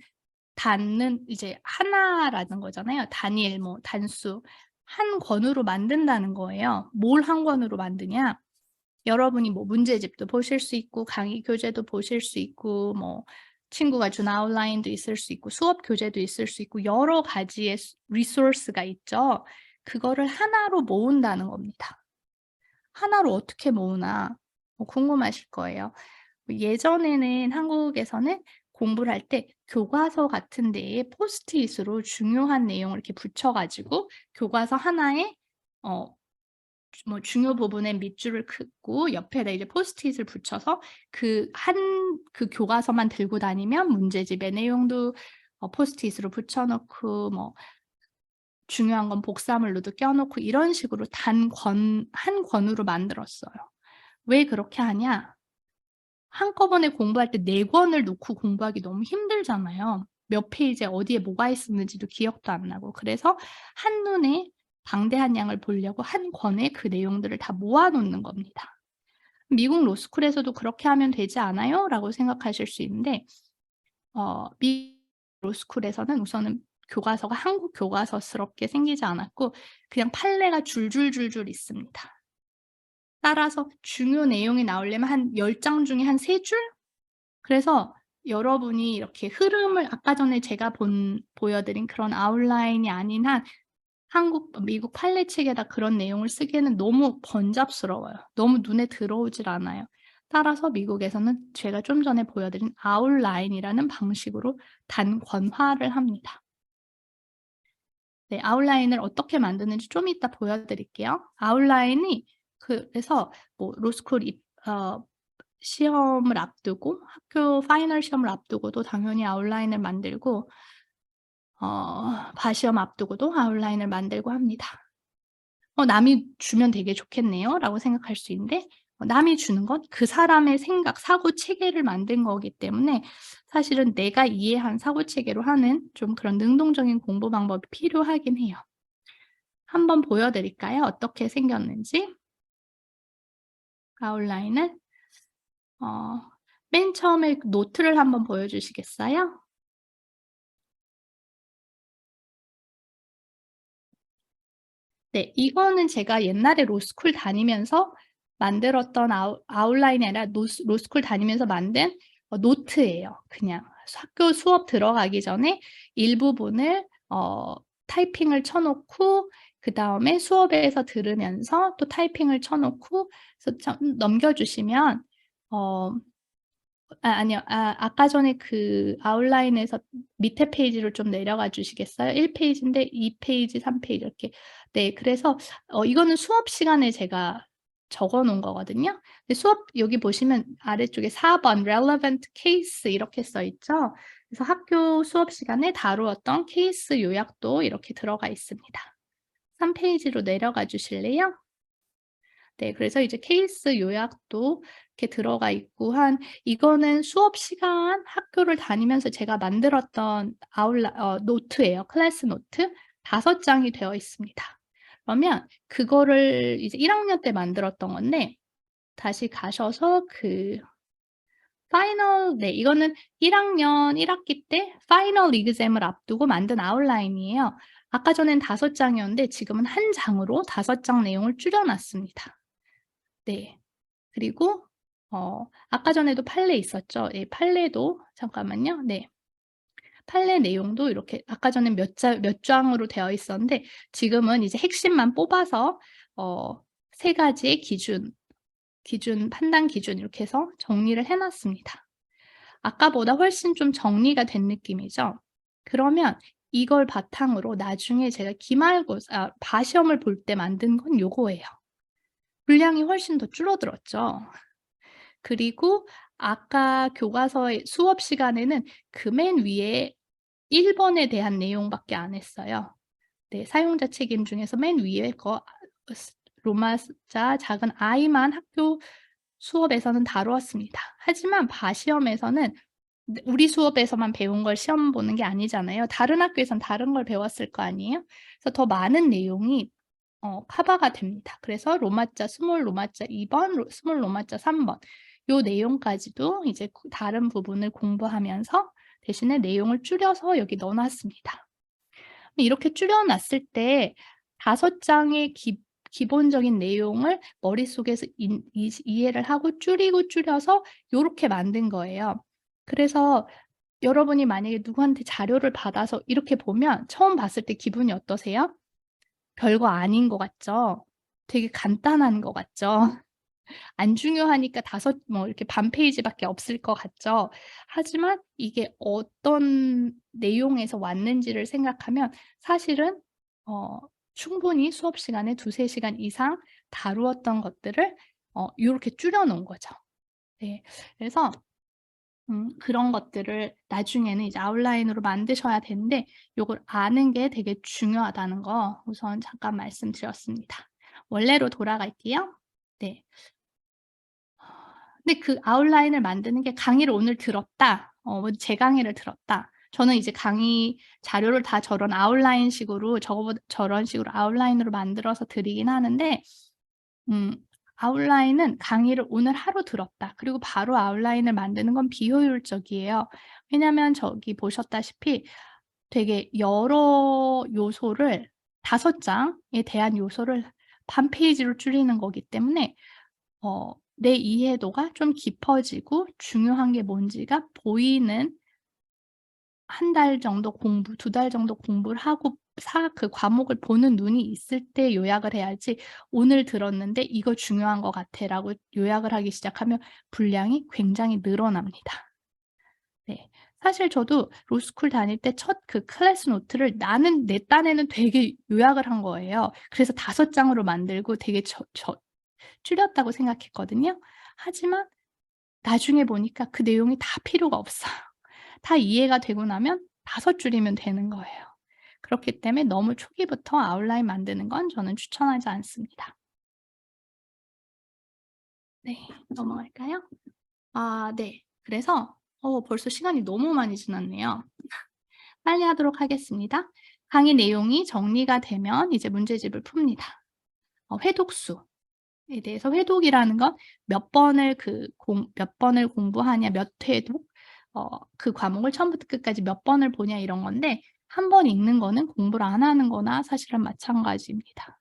B: 단은 이제 하나라는 거잖아요. 단일 뭐 단수. 한 권으로 만든다는 거예요. 뭘 한 권으로 만드냐? 여러분이 뭐 문제집도 보실 수 있고 강의 교재도 보실 수 있고 뭐 친구가 준 아웃라인도 있을 수 있고 수업 교재도 있을 수 있고 여러 가지의 리소스가 있죠. 그거를 하나로 모은다는 겁니다. 하나로 어떻게 모으나 궁금하실 거예요. 예전에는 한국에서는 공부를 할 때 교과서 같은 데에 포스트잇으로 중요한 내용을 이렇게 붙여 가지고 교과서 하나에 어 뭐 중요 부분에 밑줄을 긋고 옆에다 이제 포스트잇을 붙여서 그 교과서만 들고 다니면 문제집의 내용도 포스트잇으로 붙여 놓고 뭐 중요한 건 복사물로도 껴 놓고 이런 식으로 한 권으로 만들었어요. 왜 그렇게 하냐? 한꺼번에 공부할 때 4 권을 놓고 공부하기 너무 힘들잖아요. 몇 페이지에 어디에 뭐가 있었는지도 기억도 안 나고. 그래서 한눈에 방대한 양을 보려고 한 권에 그 내용들을 다 모아 놓는 겁니다. "미국 로스쿨에서도 그렇게 하면 되지 않아요?" 라고 생각하실 수 있는데 미 로스쿨에서는 우선은 교과서가 한국 교과서스럽게 생기지 않았고 그냥 판례가 줄줄줄줄 있습니다. 따라서 중요 내용이 나오려면 한 10장 중에 한 3 줄? 그래서 여러분이 이렇게 흐름을 아까 전에 제가 보여 드린 그런 아웃라인이 아닌 한 미국 판례 책에다 그런 내용을 쓰기에는 너무 번잡스러워요. 너무 눈에 들어오질 않아요. 따라서 미국에서는 제가 좀 전에 보여 드린 아웃라인이라는 방식으로 단권화를 합니다. 네, 아웃라인을 어떻게 만드는지 좀 이따 보여 드릴게요. 아웃라인이 그래서 뭐 로스쿨 시험을 앞두고 학교 파이널 시험을 앞두고도 당연히 아웃라인을 만들고 과시험 앞두고도 아웃라인을 만들고 합니다. '남이 주면 되게 좋겠네요.'라고 생각할 수 있는데 남이 주는 건 그 사람의 생각, 사고 체계를 만든 거기 때문에 사실은 내가 이해한 사고 체계로 하는 좀 그런 능동적인 공부 방법이 필요하긴 해요. 한번 보여 드릴까요? 어떻게 생겼는지? 아웃라인을. 어 맨 처음에 노트를 한번 보여 주시겠어요? 네. 이거는 제가 옛날에 로스쿨 다니면서 만들었던 아웃라인이 아니라 로스쿨 다니면서 만든 노트예요 그냥. 학교 수업 들어가기 전에 일부분을 타이핑을 쳐 놓고 그다음에 수업에서 들으면서 또 타이핑을 쳐 놓고 그래서 넘겨 주시면 어 아니요. 아까 전에 그 아웃라인에서 밑에 페이지로 좀 내려가 주시겠어요? 1 페이지인데 2 페이지, 3 페이지 이렇게. 네. 그래서 이거는 수업 시간에 제가 적어 놓은 거거든요. 근데 수업 여기 보시면 아래쪽에 4 번 relevant case 이렇게 써 있죠. 그래서 학교 수업 시간에 다루었던 케이스 요약도 이렇게 들어가 있습니다. 3 페이지로 내려가 주실래요? 네. 그래서 이제 케이스 요약도 이렇게 들어가 있고 이거는 수업 시간 학교를 다니면서 제가 만들었던 노트예요. 클래스 노트 5 장이 되어 있습니다. 그러면 그거를 이제 1 학년 때 만들었던 건데 다시 가셔서 그 네, 이거는 1학년 1학기 때 파이널 exam을 앞두고 만든 아웃라인이에요. 아까 전엔 5장이었는데 지금은 한 장으로 5장 내용을 줄여놨습니다. 네. 그리고 아까 전에도 판례 있었죠. 예, 판례도 잠깐만요. 네. 판례 내용도 이렇게 아까 전엔 몇 장으로 되어 있었는데 지금은 이제 핵심만 뽑아서 3가지의 판단 기준 이렇게 해서 정리를 해 놨습니다. 아까보다 훨씬 좀 정리가 된 느낌이죠. 그러면 이걸 바탕으로 나중에 제가 바시험을 볼 때 만든 건 요거예요. 분량이 훨씬 더 줄어들었죠. 그리고 아까 교과서의 수업 시간에는 그 맨 위에 1번에 대한 내용밖에 안 했어요. 네, 사용자 책임 중에서 맨 위에 로마자 작은 i만 학교 수업에서는 다루었습니다. 하지만 바시험에서는 우리 수업에서만 배운 걸 시험 보는 게 아니잖아요. 다른 학교에선 다른 걸 배웠을 거 아니에요? 그래서 더 많은 내용이 커버가 됩니다. 그래서 로마자, 스몰 로마자 2번, 스몰 로마자 3번 요 내용까지도 이제 다른 부분을 공부하면서 대신에 내용을 줄여서 여기 넣어 놨습니다. 이렇게 줄여 놨을 때 5장의 기본적인 내용을 머릿속에서 이해를 하고 줄이고 줄여서 요렇게 만든 거예요. 그래서 여러분이 만약에 누구한테 자료를 받아서 이렇게 보면 처음 봤을 때 기분이 어떠세요? 별거 아닌 것 같죠? 되게 간단한 것 같죠? 안 중요하니까 이렇게 반 페이지밖에 없을 것 같죠? 하지만 이게 어떤 내용에서 왔는지를 생각하면 사실은 충분히 수업 시간에 2-3 시간 이상 다루었던 것들을 요렇게 줄여 놓은 거죠. 네. 그래서 그런 것들을 나중에는 이제 아웃라인으로 만드셔야 되는데 요걸 아는 게 되게 중요하다는 거 우선 잠깐 말씀드렸습니다. 원래로 돌아갈게요. 네. 근데 그 아웃라인을 만드는 게 강의를 오늘 들었다. 제 강의를 들었다. 저는 이제 강의 자료를 다 저런 식으로 아웃라인으로 만들어서 드리긴 하는데 아웃라인은 강의를 오늘 하루 들었다. 그리고 바로 아웃라인을 만드는 건 비효율적이에요. 왜냐하면 저기 보셨다시피 되게 여러 요소를 5장에 대한 요소를 반 페이지로 줄이는 거기 때문에 내 이해도가 좀 깊어지고 중요한 게 뭔지가 보이는 1달 정도 2달 정도 공부를 하고 그 과목을 보는 눈이 있을 때 요약을 해야지 "오늘 들었는데 이거 중요한 것 같아."라고 요약을 하기 시작하면 분량이 굉장히 늘어납니다. 네. 사실 저도 로스쿨 다닐 때 첫 그 클래스 노트를 내 딴에는 되게 요약을 한 거예요. 그래서 5장으로 만들고 되게 줄였다고 생각했거든요. 하지만 나중에 보니까 그 내용이 다 필요가 없어요. 다 이해가 되고 나면 5줄이면 되는 거예요. 그렇기 때문에 너무 초기부터 아웃라인 만드는 건 저는 추천하지 않습니다. 네. 넘어갈까요? 네. 그래서 벌써 시간이 너무 많이 지났네요. 빨리 하도록 하겠습니다. 강의 내용이 정리가 되면 이제 문제집을 풉니다. 회독수. 에 대해서 회독이라는 건 몇 번을 공부하냐, 몇 회독, 그 과목을 처음부터 끝까지 몇 번을 보냐 이런 건데 한 번 읽는 거는 공부를 안 하는 거나 사실은 마찬가지입니다.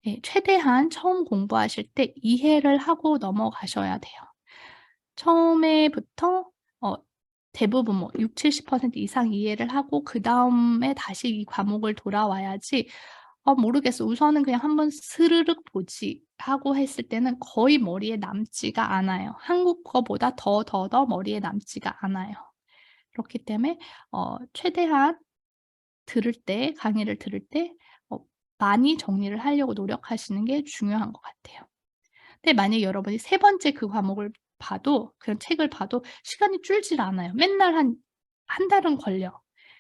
B: 예, 최대한 처음 공부하실 때 이해를 하고 넘어가셔야 돼요. 처음에부터 대부분 60-70% 이상 이해를 하고 그다음에 다시 이 과목을 돌아와야지 모르겠어. 우선은 그냥 한번 스르륵 보지 하고 했을 때는 거의 머리에 남지가 않아요. 한국어보다 더 머리에 남지가 않아요. 그렇기 때문에 최대한 강의를 들을 때 많이 정리를 하려고 노력하시는 게 중요한 것 같아요. 근데 만약에 여러분이 3번째 그 과목을 봐도 그런 책을 봐도 시간이 줄질 않아요. 맨날 한 달은 걸려.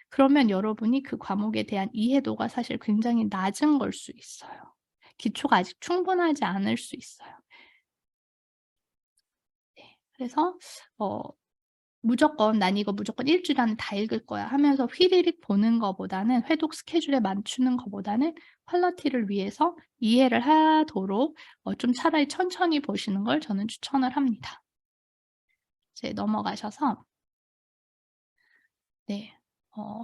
B: 그러면 여러분이 그 과목에 대한 이해도가 사실 굉장히 낮은 걸 수 있어요. 기초가 아직 충분하지 않을 수 있어요. 네. 그래서 무조건 '난 이거 무조건 1 주일 안에 다 읽을 거야.' 하면서 휘리릭 보는 거보다는 회독 스케줄에 맞추는 거보다는 퀄리티를 위해서 이해를 하도록 좀 차라리 천천히 보시는 걸 저는 추천을 합니다. 이제 넘어가셔서 네.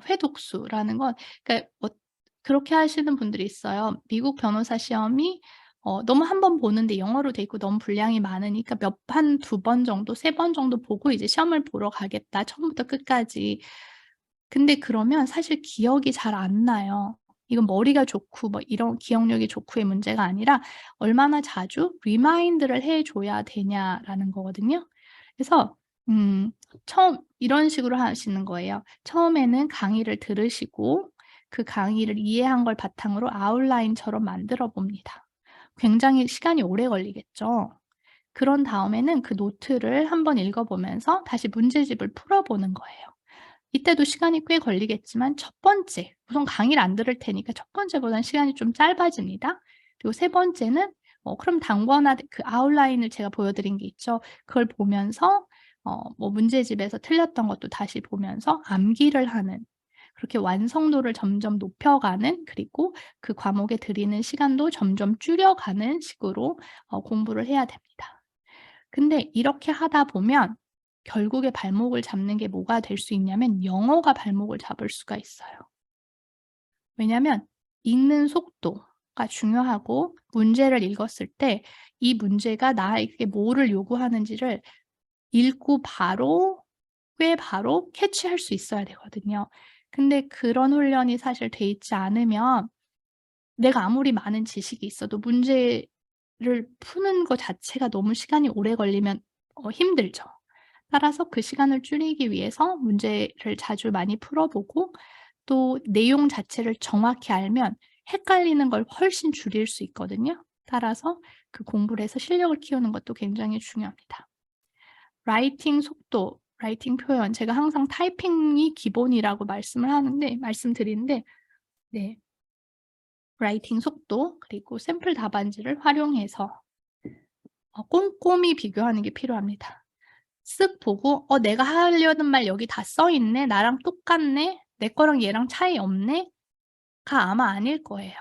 B: 회독수라는 건 그러니까 그렇게 하시는 분들이 있어요. 미국 변호사 시험이 너무 한 번 보는데 영어로 돼 있고 너무 분량이 많으니까 한 두 번 정도, 세 번 정도 보고 이제 시험을 보러 가겠다, 처음부터 끝까지. 근데 그러면 사실 기억이 잘 안 나요. 이건 머리가 좋고 뭐 이런 기억력이 좋고의 문제가 아니라 얼마나 자주 리마인드를 해 줘야 되냐라는 거거든요. 그래서 음 처음 이런 식으로 하시는 거예요. 처음에는 강의를 들으시고 그 강의를 이해한 걸 바탕으로 아웃라인처럼 만들어 봅니다. 굉장히 시간이 오래 걸리겠죠. 그런 다음에는 그 노트를 한번 읽어 보면서 다시 문제집을 풀어 보는 거예요. 이때도 시간이 꽤 걸리겠지만 첫 번째 우선 강의를 안 들을 테니까 첫 번째보다는 시간이 좀 짧아집니다. 그리고 세 번째는 그럼 단권화 그 아웃라인을 제가 보여 드린 게 있죠. 그걸 보면서 뭐 문제집에서 틀렸던 것도 다시 보면서 암기를 하는 그렇게 완성도를 점점 높여가는 그리고 그 과목에 들이는 시간도 점점 줄여가는 식으로 공부를 해야 됩니다. 근데 이렇게 하다 보면 결국에 발목을 잡는 게 뭐가 될 수 있냐면 영어가 발목을 잡을 수가 있어요. 왜냐하면 읽는 속도가 중요하고 문제를 읽었을 때 이 문제가 나에게 뭐를 요구하는지를 읽고 바로 꽤 바로 캐치할 수 있어야 되거든요. 근데 그런 훈련이 사실 돼 있지 않으면 내가 아무리 많은 지식이 있어도 문제를 푸는 거 자체가 너무 시간이 오래 걸리면 힘들죠. 따라서 그 시간을 줄이기 위해서 문제를 자주 많이 풀어 보고 또 내용 자체를 정확히 알면 헷갈리는 걸 훨씬 줄일 수 있거든요. 따라서 그 공부를 해서 실력을 키우는 것도 굉장히 중요합니다. 라이팅 속도, 라이팅 표현 제가 항상 타이핑이 기본이라고 말씀드리는데 네. 라이팅 속도 그리고 샘플 답안지를 활용해서 꼼꼼히 비교하는 게 필요합니다. 쓱 보고 '내가 하려는 말 여기 다 써 있네. 나랑 똑같네. 내 거랑 얘랑 차이 없네.'가 아마 아닐 거예요.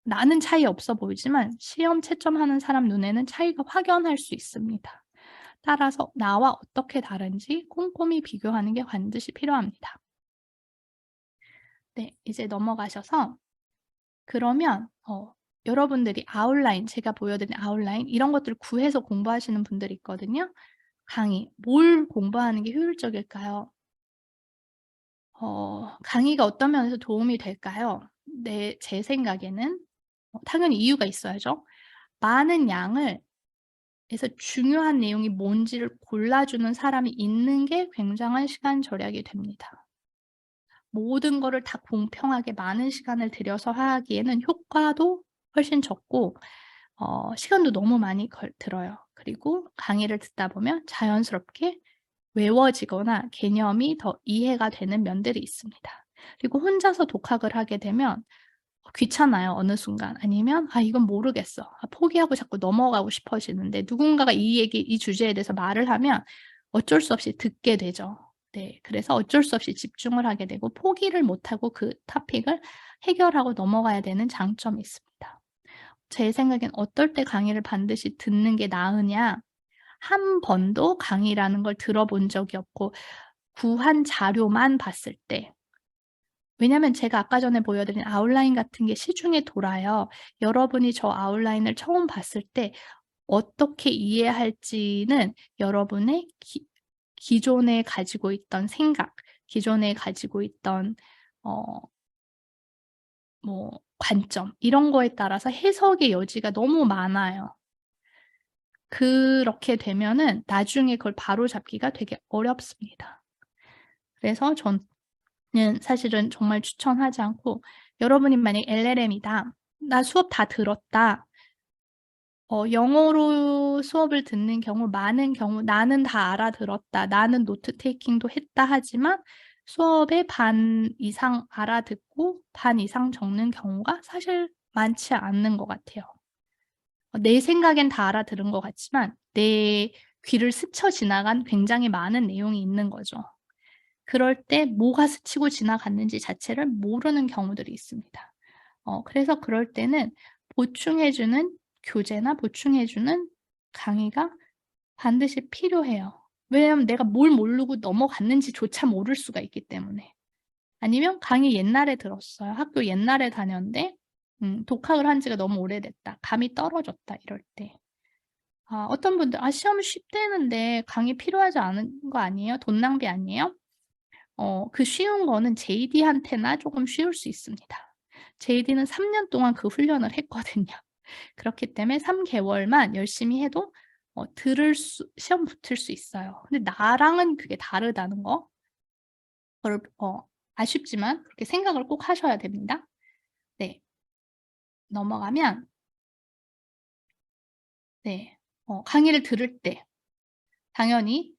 B: 나는 차이 없어 보이지만 시험 채점하는 사람 눈에는 차이가 확연할 수 있습니다. 따라서 나와 어떻게 다른지 꼼꼼히 비교하는 게 반드시 필요합니다. 네. 이제 넘어가셔서 그러면 여러분들이 아웃라인 제가 보여드린 아웃라인 이런 것들을 구해서 공부하시는 분들이 있거든요. 강의 뭘 공부하는 게 효율적일까요? 강의가 어떤 면에서 도움이 될까요? 제 생각에는 당연히 이유가 있어야죠. 많은 양을 에서 중요한 내용이 뭔지를 골라주는 사람이 있는 게 굉장한 시간 절약이 됩니다. 모든 거를 다 공평하게 많은 시간을 들여서 하기에는 효과도 훨씬 적고 시간도 너무 많이 들어요. 그리고 강의를 듣다 보면 자연스럽게 외워지거나 개념이 더 이해가 되는 면들이 있습니다. 그리고 혼자서 독학을 하게 되면 귀찮아요, 어느 순간. 아니면 '아 이건 모르겠어.' 포기하고 자꾸 넘어가고 싶어지는데 누군가가 이 주제에 대해서 말을 하면 어쩔 수 없이 듣게 되죠. 네. 그래서 어쩔 수 없이 집중을 하게 되고 포기를 못하고 그 토픽을 해결하고 넘어가야 되는 장점이 있습니다. 제 생각엔 어떨 때 강의를 반드시 듣는 게 나으냐 한 번도 강의라는 걸 들어본 적이 없고 구한 자료만 봤을 때 왜냐하면 제가 아까 전에 보여드린 아웃라인 같은 게 시중에 돌아요. 여러분이 저 아웃라인을 처음 봤을 때 어떻게 이해할지는 여러분의 기존에 가지고 있던 생각, 기존에 가지고 있던 어 관점 이런 거에 따라서 해석의 여지가 너무 많아요. 그렇게 되면은 나중에 그걸 바로잡기가 되게 어렵습니다. 그래서 저는 사실은 정말 추천하지 않고 여러분이 만약에 LLM이다. 나 수업 다 들었다. 영어로 수업을 듣는 경우 많은 경우 나는 다 알아들었다. 나는 노트 테이킹도 했다 하지만 수업의 반 이상 알아듣고 반 이상 적는 경우가 사실 많지 않는 것 같아요. 내 생각엔 다 알아들은 것 같지만 내 귀를 스쳐 지나간 굉장히 많은 내용이 있는 거죠. 그럴 때 뭐가 스치고 지나갔는지 자체를 모르는 경우들이 있습니다. 그래서 그럴 때는 보충해 주는 교재나 보충해 주는 강의가 반드시 필요해요. 왜냐하면 내가 뭘 모르고 넘어갔는지조차 모를 수가 있기 때문에. 아니면 강의 옛날에 들었어요. 학교 옛날에 다녔는데 독학을 한 지가 너무 오래됐다. 감이 떨어졌다 이럴 때. 어떤 분들 시험 쉽대는데 강의 필요하지 않은 거 아니에요? 돈 낭비 아니에요? 그 쉬운 거는 JD한테나 조금 쉬울 수 있습니다. JD는 3년 동안 그 훈련을 했거든요. 그렇기 때문에 3 개월만 열심히 해도 시험 붙을 수 있어요. 근데 나랑은 그게 다르다는 거 그걸 아쉽지만 그렇게 생각을 꼭 하셔야 됩니다. 네. 넘어가면 네. 강의를 들을 때 당연히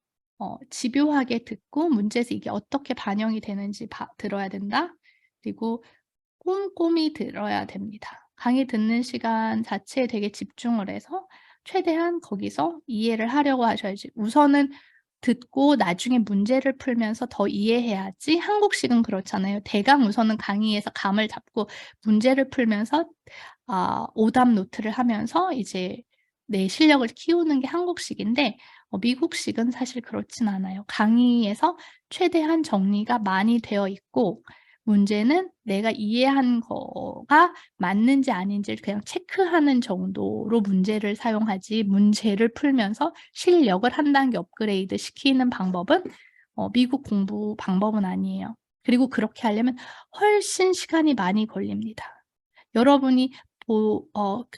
B: 집요하게 듣고 문제에서 이게 어떻게 반영이 되는지 들어야 된다. 그리고 꼼꼼히 들어야 됩니다. 강의 듣는 시간 자체에 되게 집중을 해서 최대한 거기서 이해를 하려고 하셔야지. 우선은 듣고 나중에 문제를 풀면서 더 이해해야지. 한국식은 그렇잖아요. 대강 우선은 강의에서 감을 잡고 문제를 풀면서 오답 노트를 하면서 이제 내 실력을 키우는 게 한국식인데 미국식은 사실 그렇진 않아요. 강의에서 최대한 정리가 많이 되어 있고 문제는 내가 이해한 거가 맞는지 아닌지를 그냥 체크하는 정도로 문제를 사용하지 문제를 풀면서 실력을 한 단계 업그레이드 시키는 방법은 미국 공부 방법은 아니에요. 그리고 그렇게 하려면 훨씬 시간이 많이 걸립니다. 여러분이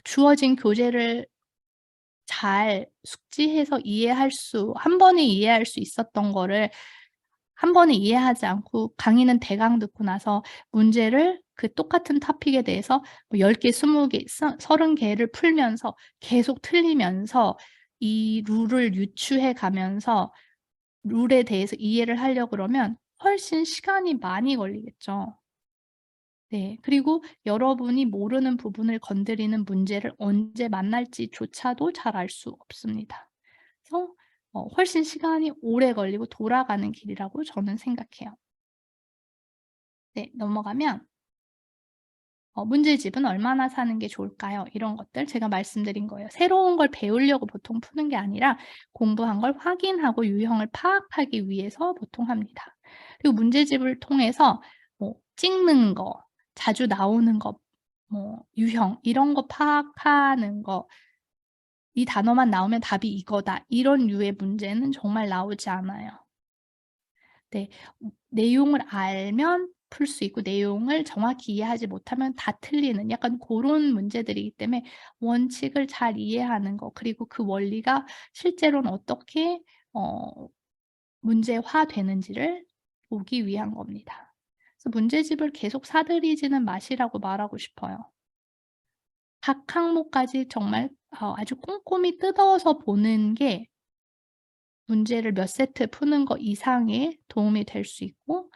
B: 주어진 교재를 잘 숙지해서 한 번에 이해할 수 있었던 거를 한 번에 이해하지 않고 강의는 대강 듣고 나서 문제를 그 똑같은 토픽에 대해서 뭐 10 개, 20 개, 30 개를 풀면서 계속 틀리면서 이 룰을 유추해 가면서 룰에 대해서 이해를 하려고 그러면 훨씬 시간이 많이 걸리겠죠. 네. 그리고 여러분이 모르는 부분을 건드리는 문제를 언제 만날지조차도 잘 알 수 없습니다. 그래서 훨씬 시간이 오래 걸리고 돌아가는 길이라고 저는 생각해요. 네. 넘어가면 문제집은 얼마나 사는 게 좋을까요? 이런 것들 제가 말씀드린 거예요. 새로운 걸 배우려고 보통 푸는 게 아니라 공부한 걸 확인하고 유형을 파악하기 위해서 보통 합니다. 그리고 문제집을 통해서 뭐 찍는 거, 자주 나오는 거, 뭐 유형 이런 거 파악하는 거, 이 단어만 나오면 답이 이거다. 이런 류의 문제는 정말 나오지 않아요. 네. 내용을 알면 풀 수 있고 내용을 정확히 이해하지 못하면 다 틀리는 약간 고런 문제들이기 때문에 원칙을 잘 이해하는 거 그리고 그 원리가 실제로는 어떻게 어 문제화되는지를 보기 위한 겁니다. 그래서 문제집을 계속 사들이지는 마시라고 말하고 싶어요. 각 항목까지 정말 아주 꼼꼼히 뜯어서 보는 게 문제를 몇 세트 푸는 거 이상의 도움이 될 수 있고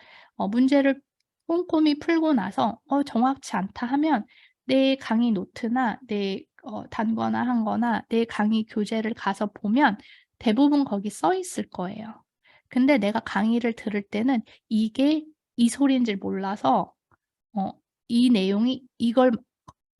B: 문제를 꼼꼼히 풀고 나서 정확치 않다 하면 내 강의 노트나 내 단거나 한거나 내 강의 교재를 가서 보면 대부분 거기 써 있을 거예요. 근데 내가 강의를 들을 때는 이게 이 소리인 줄 몰라서 어 이 내용이 이걸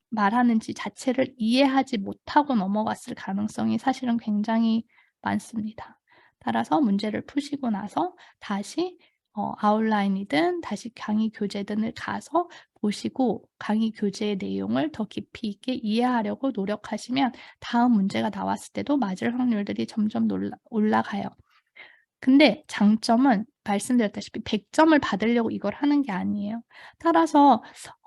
B: 말하는지 자체를 이해하지 못하고 넘어갔을 가능성이 사실은 굉장히 많습니다. 따라서 문제를 푸시고 나서 다시 아웃라인이든 다시 강의 교재든을 가서 보시고 강의 교재의 내용을 더 깊이 있게 이해하려고 노력하시면 다음 문제가 나왔을 때도 맞을 확률들이 점점 올라가요. 근데 장점은 말씀드렸다시피 100 점을 받으려고 이걸 하는 게 아니에요. 따라서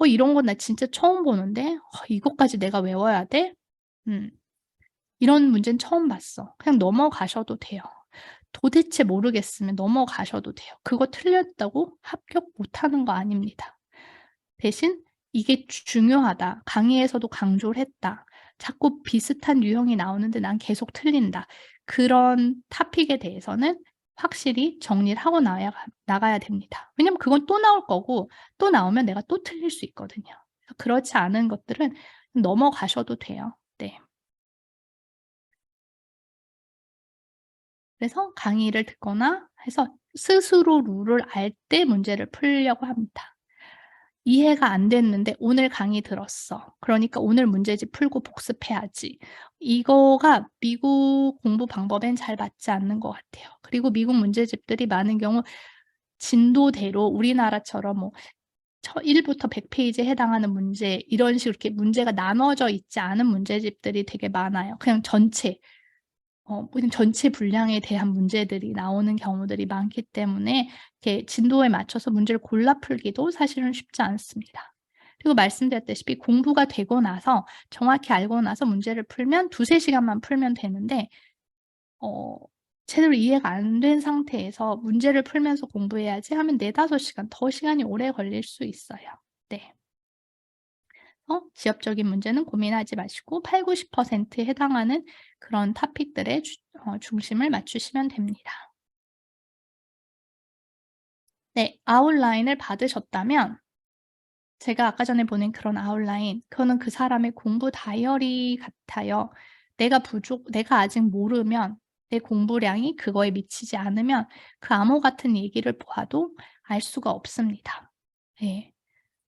B: 이런 거 나 진짜 처음 보는데 이것까지 내가 외워야 돼?' 음. '이런 문제는 처음 봤어.' 그냥 넘어가셔도 돼요. 도대체 모르겠으면 넘어가셔도 돼요. 그거 틀렸다고 합격 못 하는 거 아닙니다. 대신 '이게 중요하다. 강의에서도 강조를 했다. 자꾸 비슷한 유형이 나오는데 난 계속 틀린다.' 그런 토픽에 대해서는 확실히 정리를 하고 나가야 됩니다. 왜냐면 그건 또 나올 거고 또 나오면 내가 또 틀릴 수 있거든요. 그렇지 않은 것들은 넘어가셔도 돼요. 네. 그래서 강의를 듣거나 해서 스스로 룰을 알 때 문제를 풀려고 합니다. 이해가 안 됐는데 오늘 강의 들었어. 그러니까 오늘 문제집 풀고 복습해야지. 이거가 미국 공부 방법엔 잘 맞지 않는 것 같아요. 그리고 미국 문제집들이 많은 경우 진도대로 우리나라처럼 뭐 1부터 100페이지에 해당하는 문제 이런 식으로 이렇게 문제가 나눠져 있지 않은 문제집들이 되게 많아요. 그냥 그냥 전체 분량에 대한 문제들이 나오는 경우들이 많기 때문에 이렇게 진도에 맞춰서 문제를 골라 풀기도 사실은 쉽지 않습니다. 그리고 말씀드렸다시피 공부가 되고 나서 정확히 알고 나서 문제를 풀면 2-3 시간만 풀면 되는데 제대로 이해가 안 된 상태에서 문제를 풀면서 공부해야지 하면 4-5 시간 더 시간이 오래 걸릴 수 있어요. 네. 지엽적인 문제는 고민하지 마시고 80-90%에 해당하는 그런 토픽들의 중심을 맞추시면 됩니다. 네. 아웃라인을 받으셨다면 제가 아까 전에 보낸 그런 아웃라인 그거는 그 사람의 공부 다이어리 같아요. 내가 아직 모르면 내 공부량이 그거에 미치지 않으면 그 암호 같은 얘기를 보아도 알 수가 없습니다. 예.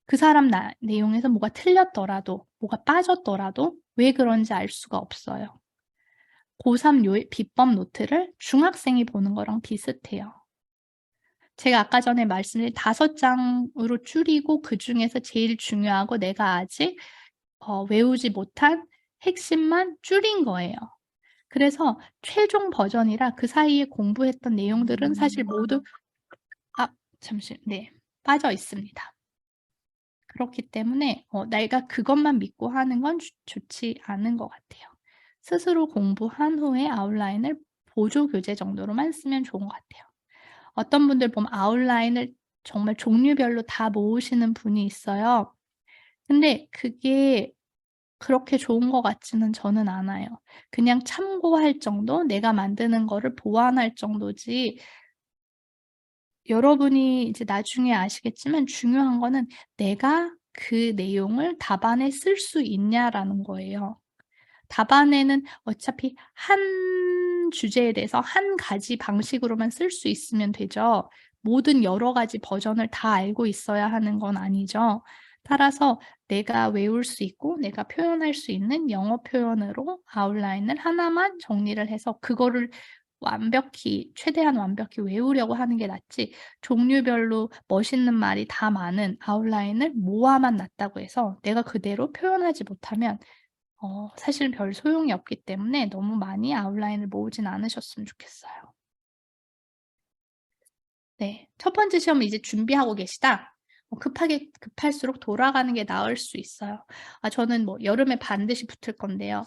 B: 그 사람 내용에서 뭐가 틀렸더라도 뭐가 빠졌더라도 왜 그런지 알 수가 없어요. 고3 비법 노트를 중학생이 보는 거랑 비슷해요. 제가 아까 전에 말씀드린 5장으로 줄이고 그중에서 제일 중요하고 내가 아직 외우지 못한 핵심만 줄인 거예요. 그래서 최종 버전이라 그 사이에 공부했던 내용들은 사실 모두 네. 빠져 있습니다. 그렇기 때문에 내가 그것만 믿고 하는 건 좋지 않은 것 같아요. 스스로 공부한 후에 아웃라인을 보조 교재 정도로만 쓰면 좋은 것 같아요. 어떤 분들 보면 아웃라인을 정말 종류별로 다 모으시는 분이 있어요. 근데 그게 그렇게 좋은 것 같지는 저는 않아요. 그냥 참고할 정도, 내가 만드는 거를 보완할 정도지 여러분이 이제 나중에 아시겠지만 중요한 거는 '내가 그 내용을 답안에 쓸 수 있냐.'라는 거예요. 답안에는 어차피 한 주제에 대해서 한 가지 방식으로만 쓸 수 있으면 되죠. 모든 여러 가지 버전을 다 알고 있어야 하는 건 아니죠. 따라서 내가 외울 수 있고 내가 표현할 수 있는 영어 표현으로 아웃라인을 하나만 정리를 해서 그거를 최대한 완벽히 외우려고 하는 게 낫지 종류별로 멋있는 말이 다 많은 아웃라인을 모아만 놨다고 해서 내가 그대로 표현하지 못하면 사실 별 소용이 없기 때문에 너무 많이 아웃라인을 모으진 않으셨으면 좋겠어요. 네. 첫 번째 시험을 이제 준비하고 계시다. 급할수록 돌아가는 게 나을 수 있어요. 저는 뭐 여름에 반드시 붙을 건데요.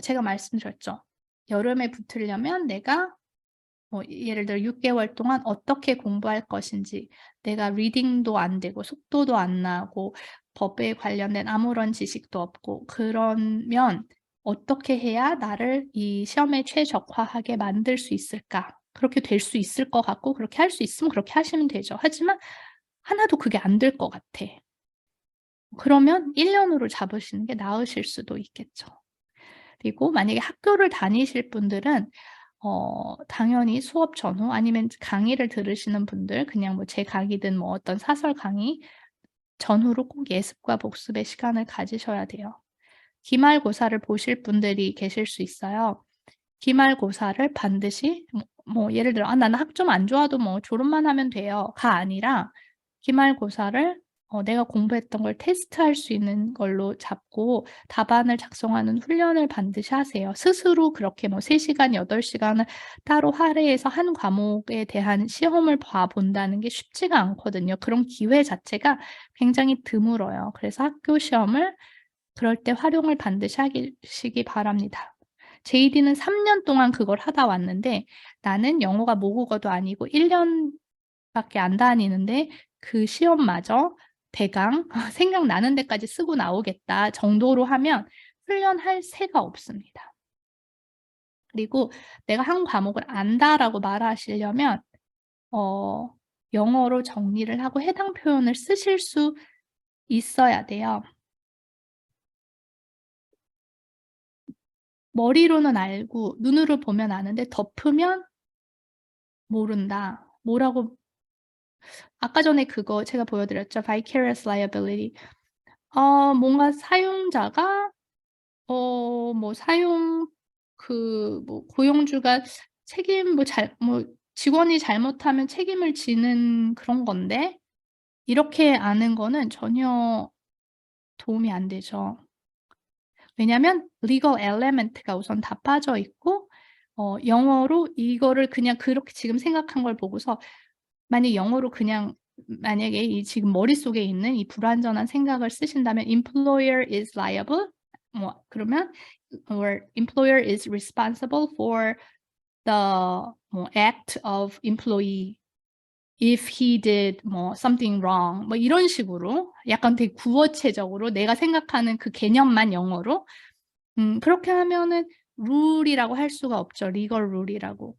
B: 제가 말씀드렸죠. 여름에 붙으려면 내가 예를 들어 6개월 동안 어떻게 공부할 것인지 내가 리딩도 안 되고 속도도 안 나고 법에 관련된 아무런 지식도 없고 그러면 '어떻게 해야 나를 이 시험에 최적화하게 만들 수 있을까?' 그렇게 될 수 있을 것 같고 그렇게 할 수 있으면 그렇게 하시면 되죠. 하지만 하나도 그게 안 될 것 같아. 그러면 1 년으로 잡으시는 게 나으실 수도 있겠죠. 그리고 만약에 학교를 다니실 분들은 당연히 수업 전후 아니면 강의를 들으시는 분들 그냥 뭐 제 강의든 뭐 어떤 사설 강의 전후로 꼭 예습과 복습의 시간을 가지셔야 돼요. 기말고사를 보실 분들이 계실 수 있어요. 기말고사를 반드시 예를 들어 '아 나는 학점 안 좋아도 뭐 졸업만 하면 돼요.'가 아니라 기말고사를 내가 공부했던 걸 테스트할 수 있는 걸로 잡고 답안을 작성하는 훈련을 반드시 하세요. 스스로 그렇게 뭐 3 시간, 8 시간을 따로 할애해서 한 과목에 대한 시험을 본다는 게 쉽지가 않거든요. 그런 기회 자체가 굉장히 드물어요. 그래서 학교 시험을 그럴 때 활용을 반드시 하시기 바랍니다. JD는 3년 동안 그걸 하다 왔는데 나는 영어가 모국어도 아니고 1 년밖에 안 다니는데 그 시험마저 대강 '생각나는 데까지 쓰고 나오겠다.' 정도로 하면 훈련할 새가 없습니다. 그리고 '내가 한 과목을 안다.'라고 말하시려면 어 영어로 정리를 하고 해당 표현을 쓰실 수 있어야 돼요. 머리로는 알고 눈으로 보면 아는데 덮으면 모른다. 뭐라고 아까 전에 그거 제가 보여드렸죠. vicarious liability. 뭔가 사용자가 뭐 고용주가 직원이 잘못하면 책임을 지는 그런 건데 이렇게 아는 거는 전혀 도움이 안 되죠. 왜냐면 legal element가 우선 다 빠져 있고 영어로 이거를 그냥 그렇게 지금 생각한 걸 보고서 만약에 이 지금 머릿속에 있는 이 불완전한 생각을 쓰신다면 employer is liable 그러면 or employer is responsible for the act of employee if he did something wrong 이런 식으로 약간 되게 구어체적으로 내가 생각하는 그 개념만 영어로 그렇게 하면은 룰이라고 할 수가 없죠. 리걸 룰이라고.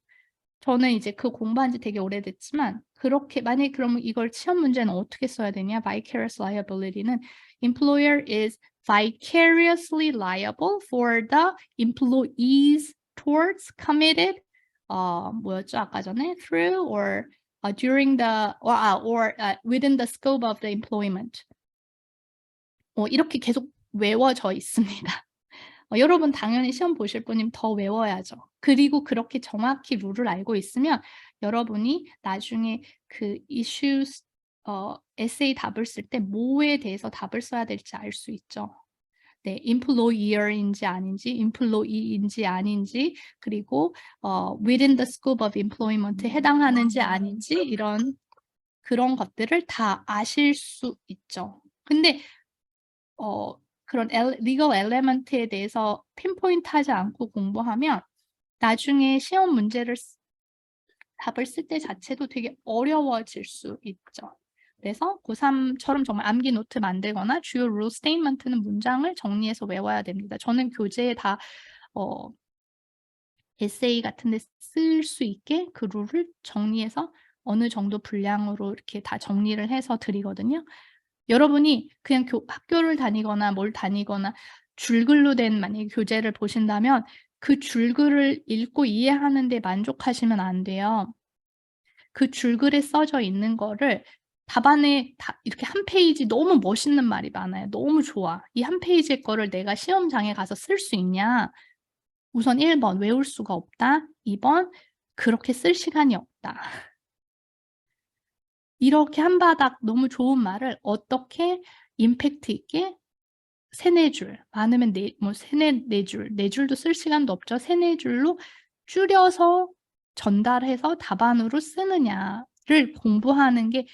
B: 저는 이제 그 공부한 지 되게 오래됐지만 그렇게 만약에 그러면 이걸 시험 문제는 어떻게 써야 되냐? vicarious liability는 employer is vicariously liable for the employee's torts committed 뭐였죠? 아까 전에 through or during the or within the scope of the employment. 이렇게 계속 외워져 있습니다. 여러분 당연히 시험 보실 분이면 더 외워야죠. 그리고 그렇게 정확히 룰을 알고 있으면 여러분이 나중에 그 issues 에세이 답을 쓸 때 뭐에 대해서 답을 써야 될지 알 수 있죠. 네, employer인지 아닌지, employee인지 아닌지, 그리고 within the scope of employment에 해당하는지 아닌지 그런 것들을 다 아실 수 있죠. 근데 그런 legal element에 대해서 핀포인트하지 않고 공부하면 나중에 시험 문제를 답을 쓸 때 자체도 되게 어려워질 수 있죠. 그래서 고3처럼 정말 암기 노트 만들거나 주요 룰 스테이트먼트는 문장을 정리해서 외워야 됩니다. 저는 교재에 다 에세이 같은 데 쓸 수 있게 그 룰을 정리해서 어느 정도 분량으로 이렇게 다 정리를 해서 드리거든요. 여러분이 그냥 학교를 다니거나 뭘 다니거나 줄글로 된 만약에 교재를 보신다면 그 줄글을 읽고 이해하는 데 만족하시면 안 돼요. 그 줄글에 써져 있는 거를 답안에 다 이렇게 한 페이지 너무 멋있는 말이 많아요. 너무 좋아. 이 한 페이지의 거를 내가 시험장에 가서 쓸 수 있냐? 우선 1번 외울 수가 없다. 2번 그렇게 쓸 시간이 없다. 이렇게 한 바닥 너무 좋은 말을 어떻게 임팩트 있게 3-4줄, 많으면 네 줄, 4줄도 쓸 시간도 없죠. 3-4줄로 줄여서 전달해서 답안으로 쓰느냐를 공부하는 게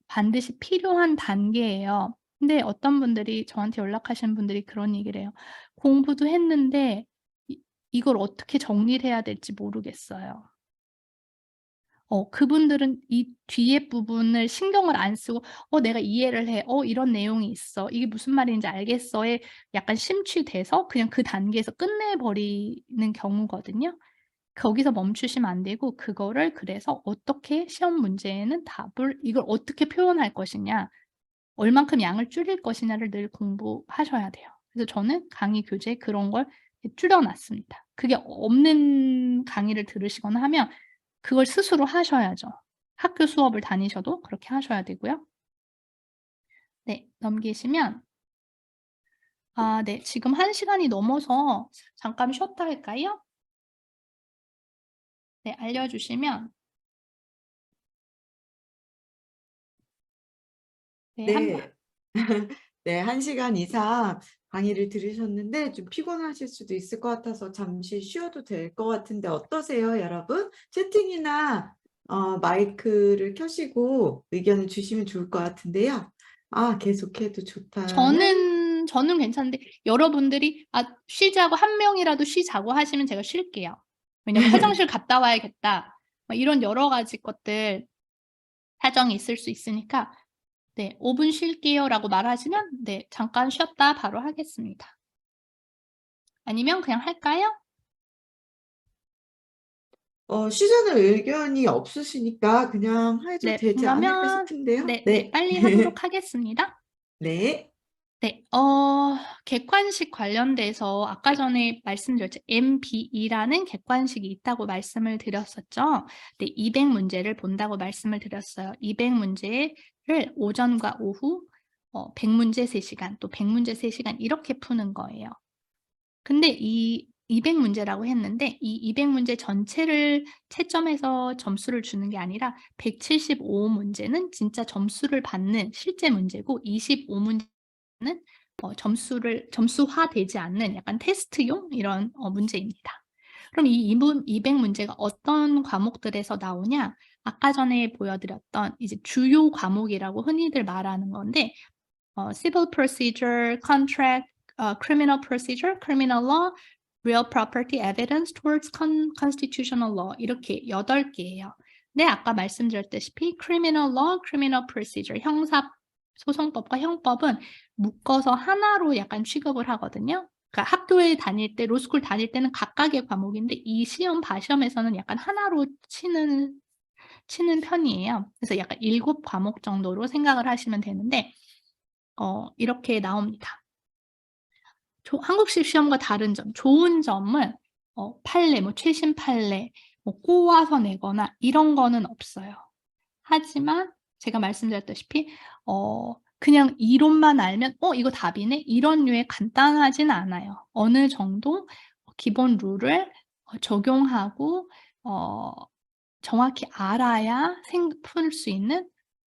B: 반드시 필요한 단계예요. 근데 어떤 분들이 저한테 연락하시는 분들이 그런 얘기를 해요. 공부도 했는데 이걸 어떻게 정리를 해야 될지 모르겠어요. 그분들은 이 뒤에 부분을 신경을 안 쓰고 내가 이해를 해. 이런 내용이 있어. 이게 무슨 말인지 알겠어에 약간 심취돼서 그냥 그 단계에서 끝내버리는 경우거든요. 거기서 멈추시면 안 되고 그거를 그래서 어떻게 시험 문제에는 이걸 어떻게 표현할 것이냐, 얼만큼 양을 줄일 것이냐를 늘 공부하셔야 돼요. 그래서 저는 강의 교재에 그런 걸 줄여 놨습니다. 그게 없는 강의를 들으시거나 하면 그걸 스스로 하셔야죠. 학교 수업을 다니셔도 그렇게 하셔야 되고요. 네, 넘기시면 네, 지금 1시간이 넘어서 잠깐 쉬었다 할까요? 네, 알려주시면
A: 네. 네, 1시간 이상 강의를 들으셨는데 좀 피곤하실 수도 있을 것 같아서 잠시 쉬어도 될 것 같은데 어떠세요, 여러분? 채팅이나 마이크를 켜시고 의견을 주시면 좋을 것 같은데요. 계속해도 좋다는
B: 저는 괜찮은데 여러분들이 쉬자고 한 명이라도 쉬자고 하시면 제가 쉴게요. 왜냐면 화장실 갔다 와야겠다. 이런 여러 가지 것들 사정이 있을 수 있으니까 네, 5분 쉴게요라고 말하시면 네, 잠깐 쉬었다 바로 하겠습니다. 아니면 그냥 할까요?
A: 쉬자는 의견이 없으시니까 그냥 해도
B: 네,
A: 되지 않을까
B: 그러면
A: 싶은데요.
B: 네,
A: 네.
B: 빨리 하도록 하겠습니다.
A: 네.
B: 네, 객관식 관련돼서 아까 전에 말씀드렸죠. MBE라는 객관식이 있다고 말씀을 드렸었죠. 네, 200문제를 본다고 말씀을 드렸어요. 200문제를 오전과 오후 100문제 3시간, 또 100문제 3시간 이렇게 푸는 거예요. 근데 이 200문제라고 했는데 이 200문제 전체를 채점해서 점수를 주는 게 아니라 175문제는 진짜 점수를 받는 실제 문제고 25문제는 점수화되지 않는 약간 테스트용 이런 문제입니다. 그럼 이 200문제가 어떤 과목들에서 나오냐? 아까 전에 보여드렸던 이제 주요 과목이라고 흔히들 말하는 건데 civil procedure, contract, criminal procedure, criminal law, real property evidence towards constitutional law 이렇게 8개예요. 네, 아까 말씀드렸다시피 criminal law, criminal procedure, 형사 소송법과 형법은 묶어서 하나로 약간 취급을 하거든요. 그러니까 학교에 다닐 때, 로스쿨 다닐 때는 각각의 과목인데 이 시험, 바시험에서는 약간 하나로 치는 편이에요. 그래서 약간 7과목 정도로 생각을 하시면 되는데 이렇게 나옵니다. 한국식 시험과 다른 점, 좋은 점은 판례, 최신 판례, 꼬아서 내거나 이런 거는 없어요. 하지만 제가 말씀드렸다시피 그냥 이론만 알면 이거 답이네? 이런 류의 간단하진 않아요. 어느 정도 기본 룰을 적용하고 정확히 알아야 풀 수 있는,